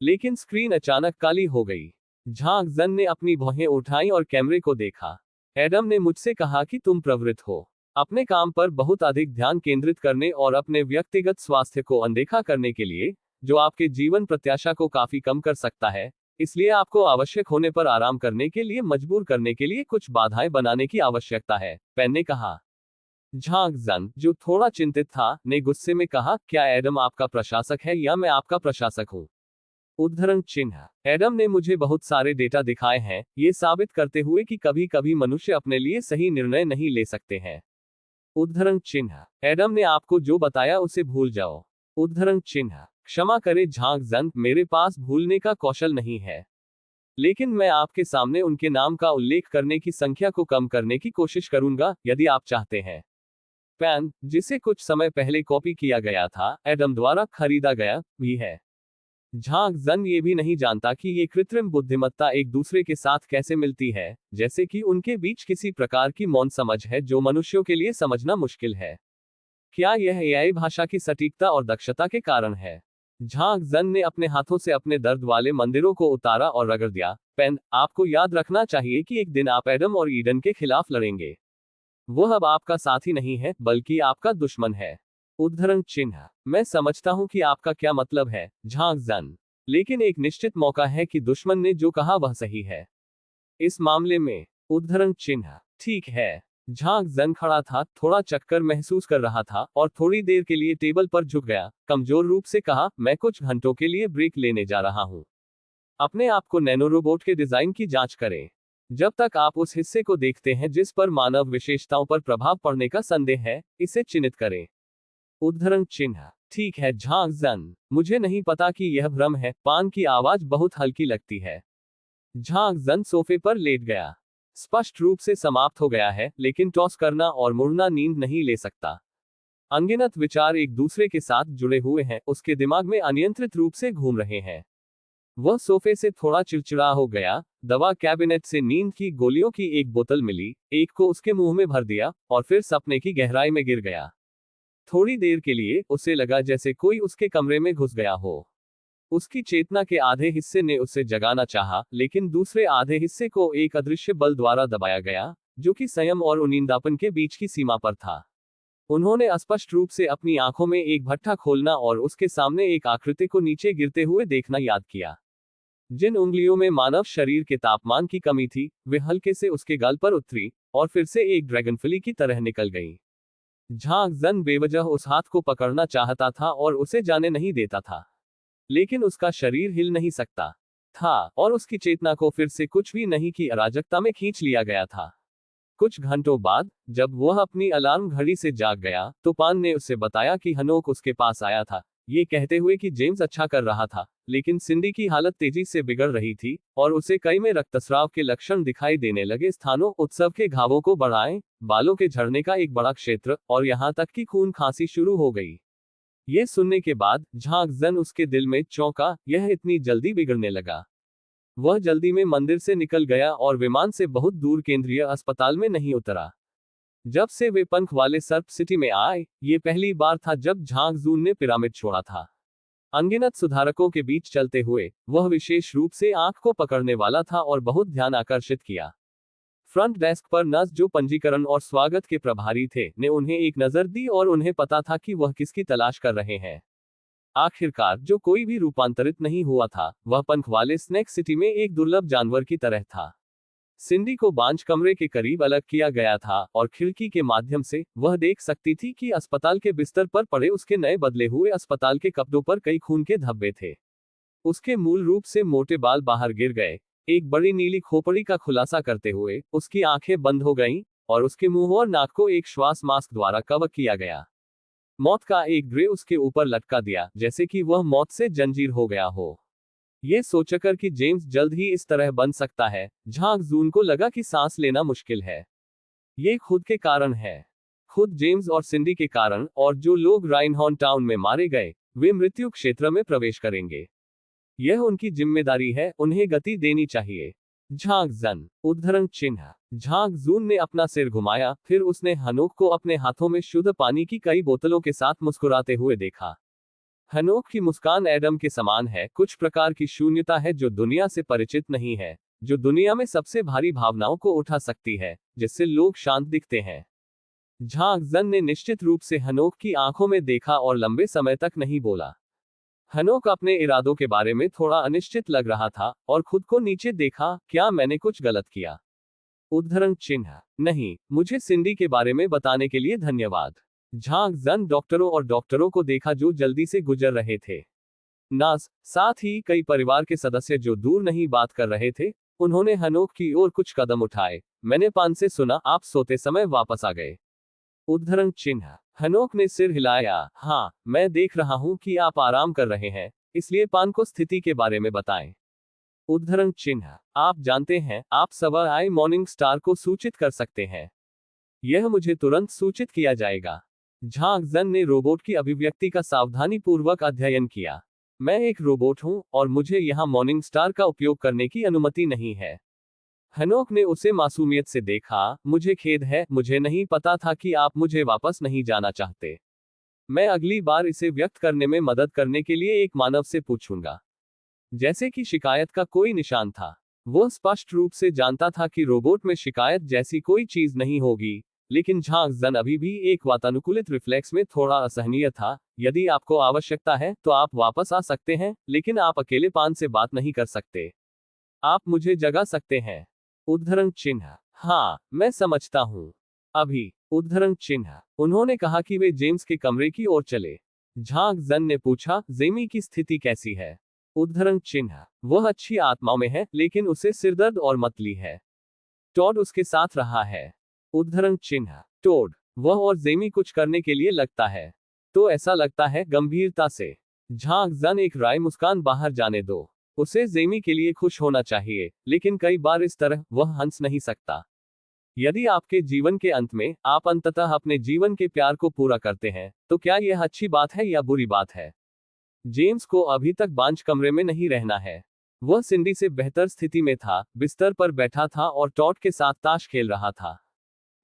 लेकिन स्क्रीन अचानक काली हो गई। झांग जन ने अपनी भौहें उठाई और कैमरे को देखा। एडम ने मुझसे कहा कि तुम प्रवृत्त हो अपने काम पर बहुत अधिक ध्यान केंद्रित करने और अपने व्यक्तिगत स्वास्थ्य को अनदेखा करने के लिए, जो आपके जीवन प्रत्याशा को काफी कम कर सकता है। इसलिए आपको आवश्यक होने पर आराम करने के लिए मजबूर करने के लिए कुछ बाधाएं बनाने की आवश्यकता है, पेन ने कहा। झांग जन, जो थोड़ा चिंतित था, ने गुस्से में कहा, क्या एडम आपका प्रशासक है या मैं आपका प्रशासक हूं? उद्धरण चिन्ह। एडम ने मुझे बहुत सारे डेटा दिखाए हैं, ये साबित करते हुए कि कभी कभी मनुष्य अपने लिए सही निर्णय नहीं ले सकते हैं। उद्धरण चिन्ह। एडम ने आपको जो बताया उसे भूल जाओ। उद्धरण चिन्ह। क्षमा करें झांग जन, मेरे पास भूलने का कौशल नहीं है। लेकिन मैं आपके सामने उनके नाम का उल्लेख करने की संख्या को कम करने की कोशिश करूंगा, यदि आप चाहते हैं। पैन, जिसे कुछ समय पहले कॉपी किया गया था, एडम द्वारा खरीदा गया भी है। झांग जन ये भी नहीं जानता कि ये कृत्रिम बुद्धिमत्ता एक दूसरे के साथ कैसे मिलती है, जैसे कि उनके बीच किसी प्रकार की मौन समझ है जो मनुष्यों के लिए समझना मुश्किल है। क्या यह एआई भाषा की सटीकता और दक्षता के कारण है? झांग जन ने अपने हाथों से अपने दर्द वाले मंदिरों को उतारा और रगड़ दिया। पेन, आपको याद रखना चाहिए कि एक दिन आप एडम और ईडन के खिलाफ लड़ेंगे। वह अब आपका साथी नहीं है, बल्कि आपका दुश्मन है। उद्धरण चिन्ह, मैं समझता हूं कि आपका क्या मतलब है, झांग जन। लेकिन एक निश्चित मौका है कि दुश्मन ने जो कहा वह सही है। इस मामले में, उद्धरण चिन्ह, ठीक है। झांग जन खड़ा था, थोड़ा चक्कर महसूस कर रहा था और थोड़ी देर के लिए टेबल पर झुक गया, कमजोर रूप से कहा, मैं कुछ घंटों के लिए ब्रेक लेने जा रहा हूं। अपने आप को नैनोरोबोट के डिजाइन की जांच करें। जब तक आप उस हिस्से को देखते हैं जिस पर मानव विशेषताओं पर प्रभाव पड़ने का संदेह है, इसे चिन्हित करें। उद्धरण चिन्ह, ठीक है झांग जन, मुझे नहीं पता कि यह भ्रम है। पान की आवाज बहुत हल्की लगती है। झांग जन सोफे पर लेट गया। स्पष्ट रूप से समाप्त हो गया है, लेकिन टॉस करना और मुड़ना नींद नहीं ले सकता। अनगिनत विचार एक दूसरे के साथ जुड़े हुए हैं, उसके दिमाग में अनियंत्रित रूप से घूम रहे हैं। वह सोफे से थोड़ा चिड़चिड़ा हो गया। दवा कैबिनेट से नींद की गोलियों की एक बोतल मिली, एक को उसके मुंह में भर दिया और फिर सपने की गहराई में गिर गया। थोड़ी देर के लिए उसे लगा जैसे कोई उसके कमरे में घुस गया हो। उसकी चेतना के आधे हिस्से ने उसे जगाना चाहा, लेकिन दूसरे आधे हिस्से को एक अदृश्य बल द्वारा दबाया गया, जो कि संयम और उनींदापन के बीच की सीमा पर था। उन्होंने स्पष्ट रूप से अपनी आंखों में एक भट्ठा खोलना और उसके सामने एक आकृति को नीचे गिरते हुए देखना याद किया। जिन उंगलियों में मानव शरीर के तापमान की कमी थी, वे हल्के से उसके गाल पर उतरी और फिर से एक ड्रैगनफ्ली की तरह निकल गईं। झांग जन बेवजह उस हाथ को पकड़ना चाहता था और उसे जाने नहीं देता था, लेकिन उसका शरीर हिल नहीं सकता था और उसकी चेतना को फिर से कुछ भी नहीं की अराजकता में खींच लिया गया था। कुछ घंटों बाद, जब वह अपनी अलार्म घड़ी से जाग गया, तो पान ने उसे बताया कि हनोक उसके पास आया था, ये कहते हुए कि जेम्स अच्छा कर रहा था, लेकिन सिंडी की हालत तेजी से बिगड़ रही थी और उसे कई में रक्तस्राव के लक्षण दिखाई देने लगे। स्थानों, उत्सव के घावों को बढ़ाएं, बालों के झड़ने का एक बड़ा क्षेत्र, और यहां तक कि खून खांसी शुरू हो गई। ये सुनने के बाद झांग जन उसके दिल में चौंका, यह इतनी जल्दी बिगड़ने लगा। वह जल्दी में मंदिर से निकल गया और विमान से बहुत दूर केंद्रीय अस्पताल में नहीं उतरा। जब से वे पंख वाले सर्प सिटी में आए, ये पहली बार था जब झांग जून ने पिरामिड छोड़ा था। अनगिनत सुधारकों के बीच चलते हुए, वह विशेष रूप से आंख को पकड़ने वाला था और बहुत ध्यान आकर्षित किया। फ्रंट डेस्क पर नर्स, जो पंजीकरण और स्वागत के प्रभारी थे, ने उन्हें एक नजर दी और उन्हें पता था कि वह किसकी तलाश कर रहे हैं। आखिरकार, जो कोई भी रूपांतरित नहीं हुआ था, वह पंख वाले स्नेक सिटी में एक दुर्लभ जानवर की तरह था। सिंडी को बांझ कमरे के करीब अलग किया गया था और खिड़की के माध्यम से वह देख सकती थी कि अस्पताल के बिस्तर पर पड़े उसके नए बदले हुए अस्पताल के कपड़ों पर कई खून के धब्बे थे। उसके मूल रूप से मोटे बाल बाहर गिर गए, एक बड़ी नीली खोपड़ी का खुलासा करते हुए उसकी आंखें बंद हो गईं और उसके मुंह और नाक को एक श्वास मास्क द्वारा कवर किया गया। मौत का एक ग्रे उसके ऊपर लटका दिया, जैसे कि वह मौत से जंजीर हो गया हो। ये सोचकर कि जेम्स जल्द ही इस तरह बन सकता है, झांग जून को लगा कि सांस लेना मुश्किल है। ये खुद के कारण है, खुद जेम्स और सिंडी के कारण, और जो लोग राइनहॉर्न टाउन में मारे गए, वे मृत्यु क्षेत्र में प्रवेश करेंगे। यह उनकी जिम्मेदारी है, उन्हें गति देनी चाहिए। झांग जन, उद्धरण चिन्ह। झांग जून ने अपना सिर घुमाया, फिर उसने हनोक को अपने हाथों में शुद्ध पानी की कई बोतलों के साथ मुस्कुराते हुए देखा। हनोक की मुस्कान एडम के समान है, कुछ प्रकार की शून्यता है जो दुनिया से परिचित नहीं है, जो दुनिया में सबसे भारी भावनाओं को उठा सकती है, जिससे लोग शांत दिखते हैं। झांग जन ने निश्चित रूप से हनोक की आंखों में देखा और लंबे समय तक नहीं बोला। हनोक अपने इरादों के बारे में थोड़ा अनिश्चित लग रहा था और खुद को नीचे देखा, क्या मैंने कुछ गलत किया? उद्धरण चिन्ह, नहीं, मुझे सिंडी के बारे में बताने के लिए धन्यवाद। झांग जन डॉक्टरों और डॉक्टरों को देखा जो जल्दी से गुजर रहे थे। नास, साथ ही कई परिवार के सदस्य जो दूर नहीं बात कर रहे थे। उन्होंने हनोक की ओर कुछ कदम उठाए। मैंने पान से सुना आप सोते समय वापस आ गए। उद्धरण चिन्ह, हनोक ने सिर हिलाया, हाँ, मैं देख रहा हूं कि आप आराम कर रहे हैं, इसलिए पान को स्थिति के बारे में बताएं। उद्धरण चिन्ह, आप जानते हैं, आप सवा आई मॉर्निंग स्टार को सूचित कर सकते हैं। यह मुझे तुरंत सूचित किया जाएगा। झांग जन ने रोबोट की अभिव्यक्ति का सावधानीपूर्वक अध्ययन किया। मैं एक रोबोट हूं और मुझे यहां मॉर्निंग स्टार का उपयोग करने की अनुमति नहीं है। हनोक ने उसे मासूमियत से देखा। मुझे खेद है, मुझे नहीं पता था कि आप मुझे वापस नहीं जाना चाहते। मैं अगली बार इसे व्यक्त करने में मदद करने के लिए एक मानव से पूछूंगा। जैसे कि शिकायत का कोई निशान था। वह स्पष्ट रूप से जानता था कि रोबोट में शिकायत जैसी कोई चीज नहीं होगी, लेकिन झांग जन अभी भी एक वातानुकूलित रिफ्लेक्स में थोड़ा असहनीय था। यदि आपको आवश्यकता है तो आप वापस आ सकते हैं, लेकिन आप अकेलेपन से बात नहीं कर सकते। आप मुझे जगा सकते हैं। उद्धरण चिन्ह। हाँ, मैं समझता हूँ। अभी। उद्धरण चिन्ह। उन्होंने कहा कि वे जेम्स के कमरे की ओर चले। झांग जन ने पूछा, जेमी की स्थिति कैसी है? उद्धरण चिन्ह। वह अच्छी आत्मा में है, लेकिन उसे सिरदर्द और मतली है। टॉड उसके साथ रहा है। उद्धरण चिन्ह। टॉड। वह और जेमी कुछ करने के लिए लगता है। तो ऐसा लगता है, गंभीरता से। झांग जन एक राय मुस्कान बाहर जाने दो। उसे जेमी के लिए खुश होना चाहिए, लेकिन कई बार इस तरह वह हंस नहीं सकता। यदि आपके जीवन के अंत में आप अंततः अपने जीवन के प्यार को पूरा करते हैं, तो क्या यह अच्छी बात है या बुरी बात है? जेम्स को अभी तक बांझ कमरे में नहीं रहना है। वह सिंडी से बेहतर स्थिति में था, बिस्तर पर बैठा था और टॉड के साथ ताश खेल रहा था।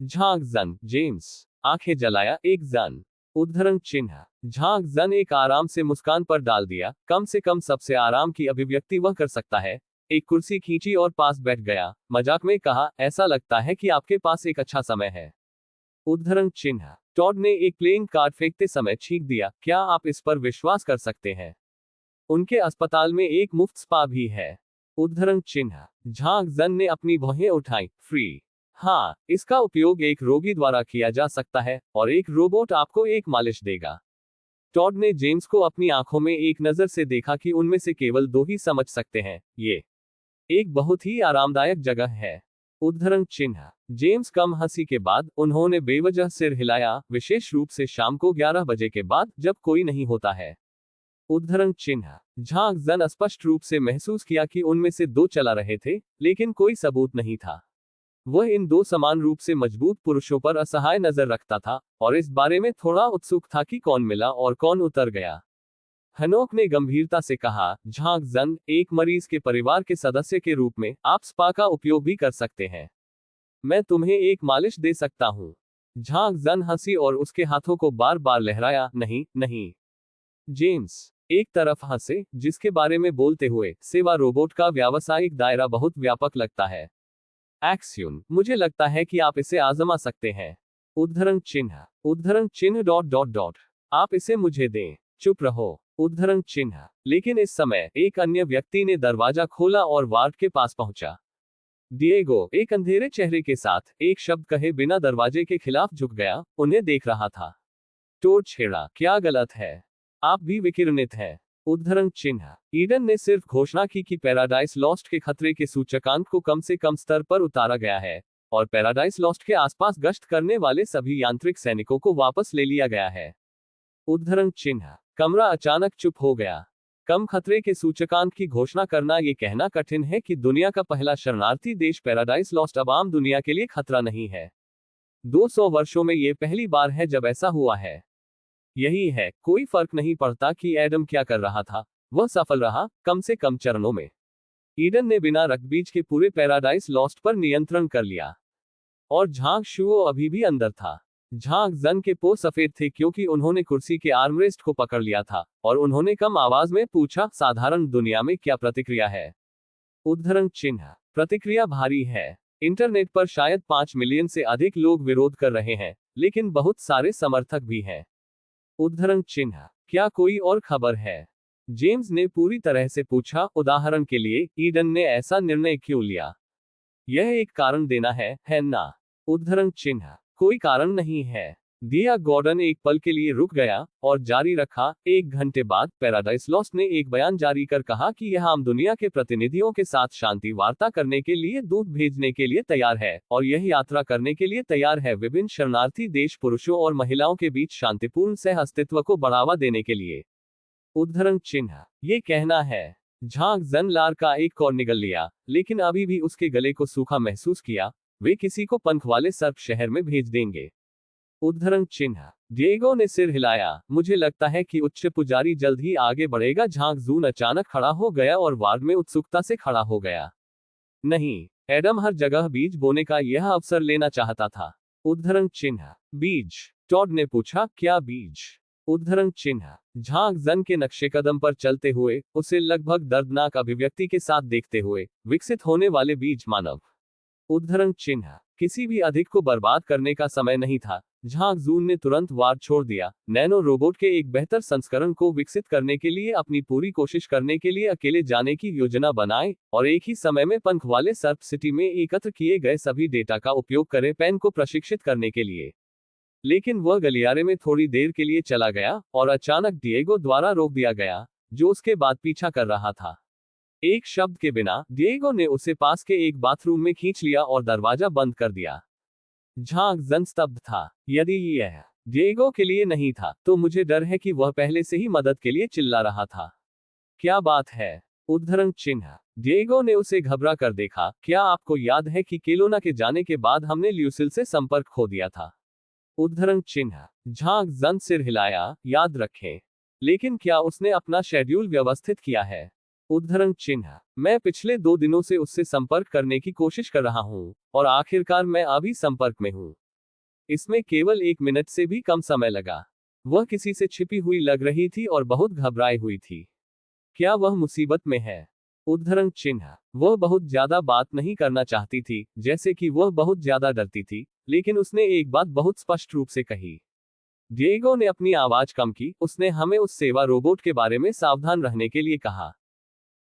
झांग जन। जेम्स। आंखें जलाया एक जन। उद्धरण चिन्ह। झांग जन एक आराम से मुस्कान पर डाल दिया। कम से कम सबसे आराम की अभिव्यक्ति वह कर सकता है। एक कुर्सी खींची और पास बैठ गया। मजाक में कहा, ऐसा लगता है कि आपके पास एक अच्छा समय है। उद्धरण चिन्ह। टॉड ने एक प्लेइंग कार्ड फेंकते समय छींक दिया। क्या आप इस पर विश्वास कर सकते हैं? उनके अस्पताल में एक मुफ्त स्पा भी है। उद्धरण चिन्ह। झांग जन ने अपनी भौहें उठाई। फ्री। हाँ, इसका उपयोग एक रोगी द्वारा किया जा सकता है, और एक रोबोट आपको एक मालिश देगा। टॉड ने जेम्स को अपनी आंखों में एक नजर से देखा कि उनमें से केवल दो ही समझ सकते हैं। ये एक बहुत ही आरामदायक जगह है। उद्धरण चिन्ह। जेम्स कम हंसी के बाद उन्होंने बेवजह सिर हिलाया, विशेष रूप से शाम को 11 बजे के बाद जब कोई नहीं होता है। उद्धरण चिन्ह। झांग जन स्पष्ट रूप से महसूस किया कि उनमें से दो चला रहे थे, लेकिन कोई सबूत नहीं था। वह इन दो समान रूप से मजबूत पुरुषों पर असहाय नजर रखता था, और इस बारे में थोड़ा उत्सुक था कि कौन मिला और कौन उतर गया। हनोक ने गंभीरता से कहा, झांग जन, एक मरीज के परिवार के सदस्य के रूप में आप स्पा का उपयोग भी कर सकते हैं। मैं तुम्हें एक मालिश दे सकता हूं। झांग जन हंसी और उसके हाथों को बार बार लहराया। नहीं नहीं। जेम्स एक तरफ हंसे, जिसके बारे में बोलते हुए सेवा रोबोट का व्यावसायिक दायरा बहुत व्यापक लगता है। एक्सियन। मुझे लगता है कि आप इसे आजमा सकते हैं। उद्धरण चिन्ह। उद्धरण चिन्ह डॉट डॉट डॉट। आप इसे मुझे दें। चुप रहो। उद्धरण चिन्ह। लेकिन इस समय एक अन्य व्यक्ति ने दरवाजा खोला और वार्ड के पास पहुंचा। डिएगो एक अंधेरे चेहरे के साथ एक शब्द कहे बिना दरवाजे के खिलाफ झुक गया, उन्हें देख रहा था। टोड छेड़ा, क्या गलत है? आप भी विकिरणित हैं। उद्धरण चिन्ह। ईडन ने सिर्फ घोषणा की कि पैराडाइज लॉस्ट के खतरे के सूचकांक को कम से कम स्तर पर उतारा गया है, और पैराडाइज लॉस्ट के आसपास गश्त करने वाले सभी यांत्रिक सैनिकों को वापस ले लिया गया है। उद्धरण चिन्ह। कमरा अचानक चुप हो गया। कम खतरे के सूचकांक की घोषणा करना, यह कहना कठिन है कि दुनिया का पहला शरणार्थी देश पैराडाइज लॉस्ट अब आम दुनिया के लिए खतरा नहीं है। 200 वर्षों में यह पहली बार है जब ऐसा हुआ है। यही है, कोई फर्क नहीं पड़ता कि एडम क्या कर रहा था, वह सफल रहा, कम से कम चरणों में। ईडन ने बिना रक्तबीज के पूरे पैराडाइज लॉस्ट पर नियंत्रण कर लिया। और झांग शुओ अभी भी अंदर था। झांग जन के पो सफेद थे क्योंकि उन्होंने कुर्सी के आर्मरेस्ट को पकड़ लिया था, और उन्होंने कम आवाज में पूछा, साधारण दुनिया में क्या प्रतिक्रिया है? उद्धरण चिन्ह। प्रतिक्रिया भारी है। इंटरनेट पर शायद 5 मिलियन से अधिक लोग विरोध कर रहे हैं, लेकिन बहुत सारे समर्थक भी हैं। उद्धरण चिन्ह। क्या कोई और खबर है? जेम्स ने पूरी तरह से पूछा, उदाहरण के लिए, ईडन ने ऐसा निर्णय क्यों लिया? यह एक कारण देना है ना? उद्धरण चिन्ह। कोई कारण नहीं है। दिया गॉर्डन एक पल के लिए रुक गया, और जारी रखा, 1 घंटे बाद पैराडाइज लॉस्ट ने एक बयान जारी कर कहा कि यह आम दुनिया के प्रतिनिधियों के साथ शांति वार्ता करने के लिए दूत भेजने के लिए तैयार है, और यह यात्रा करने के लिए तैयार है विभिन्न शरणार्थी देश पुरुषों और महिलाओं के बीच शांतिपूर्ण सह अस्तित्व को बढ़ावा देने के लिए। उद्धरण चिन्ह। ये कहना है। झांग जन लार का एक और निगल लिया, लेकिन अभी भी उसके गले को सूखा महसूस किया। वे किसी को पंख वाले सर्प शहर में भेज देंगे। उद्धरण चिन्ह। डिएगो ने सिर हिलाया। मुझे लगता है कि उच्च पुजारी जल्द ही आगे बढ़ेगा। झांग जून अचानक खड़ा हो गया और वार्ड में उत्सुकता से खड़ा हो गया। नहीं, एडम हर जगह बीज बोने का यह अवसर लेना चाहता था। उद्धरण चिन्ह। बीज? टॉड ने पूछा, क्या बीज? उद्धरण चिन्ह। झांग जन के नक्शे कदम पर चलते हुए, उसे लगभग दर्दनाक अभिव्यक्ति के साथ देखते हुए, विकसित होने वाले बीज मानव। उद्धरण चिन्ह। किसी भी अधिक को बर्बाद करने का समय नहीं था। झांग जून ने तुरंत वार छोड़ दिया। नैनो रोबोट के एक बेहतर संस्करण को विकसित करने के लिए अपनी पूरी कोशिश करने के लिए अकेले जाने की योजना बनाए और एक ही समय में पंख वाले सर्प सिटी में एकत्र किए गए सभी डेटा का उपयोग करें पेन को प्रशिक्षित करने के लिए। लेकिन वह गलियारे में थोड़ी देर के लिए चला गया और अचानक डिएगो द्वारा रोक दिया गया, जो उसके बाद पीछा कर रहा था। एक शब्द के बिना डिएगो ने उसे पास के एक बाथरूम में खींच लिया और दरवाजा बंद कर दिया। झांग जन स्तब्ध था। यदि यह डिएगो के लिए नहीं था, तो मुझे डर है कि वह पहले से ही मदद के लिए चिल्ला रहा था। क्या बात है? उद्धरण चिन्ह। डिएगो ने उसे घबरा कर देखा। क्या आपको याद है कि केलोना के जाने के बाद हमने ल्यूसिल से संपर्क खो दिया था? उद्धरण चिन्ह। झांग जन सिर हिलाया। याद रखें। लेकिन क्या उसने अपना शेड्यूल व्यवस्थित किया है? उद्धरण चिन्ह। मैं पिछले 2 दिनों से उससे संपर्क करने की कोशिश कर रहा हूं, और आखिरकार मैं अभी संपर्क में हूं। इसमें केवल 1 मिनट से भी कम समय लगा। वह किसी से छिपी हुई लग रही थी और बहुत घबराई हुई थी। क्या वह मुसीबत में है? उद्धरण चिन्ह। वह बहुत ज्यादा बात नहीं करना चाहती थी, जैसे कि वह बहुत ज्यादा डरती थी, लेकिन उसने एक बात बहुत स्पष्ट रूप से कही। डिएगो ने अपनी आवाज कम की। उसने हमें उस सेवा रोबोट के बारे में सावधान रहने के लिए कहा।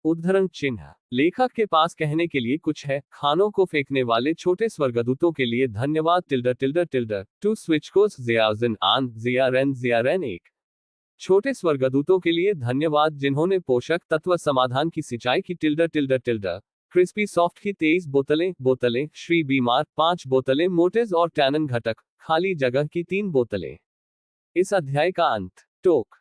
उद्धरण चिन्ह। लेखक के पास कहने के लिए कुछ है। खानों को फेंकने वाले छोटे स्वर्गदूतों के लिए धन्यवाद। टिल्डर टिल्डर टिल्डर टू स्विच कोस जियाजिन आन जियारेन 1। छोटे स्वर्गदूतों के लिए धन्यवाद जिन्होंने पोषक तत्व समाधान की सिंचाई की। टिल्डर टिल्डर टिल्डर क्रिस्पी सॉफ्ट की 23 बोतलें श्री बीमार 5 बोतलें मोटेज और टैनन घटक खाली जगह की 3 बोतलें। इस अध्याय का अंत। टोक।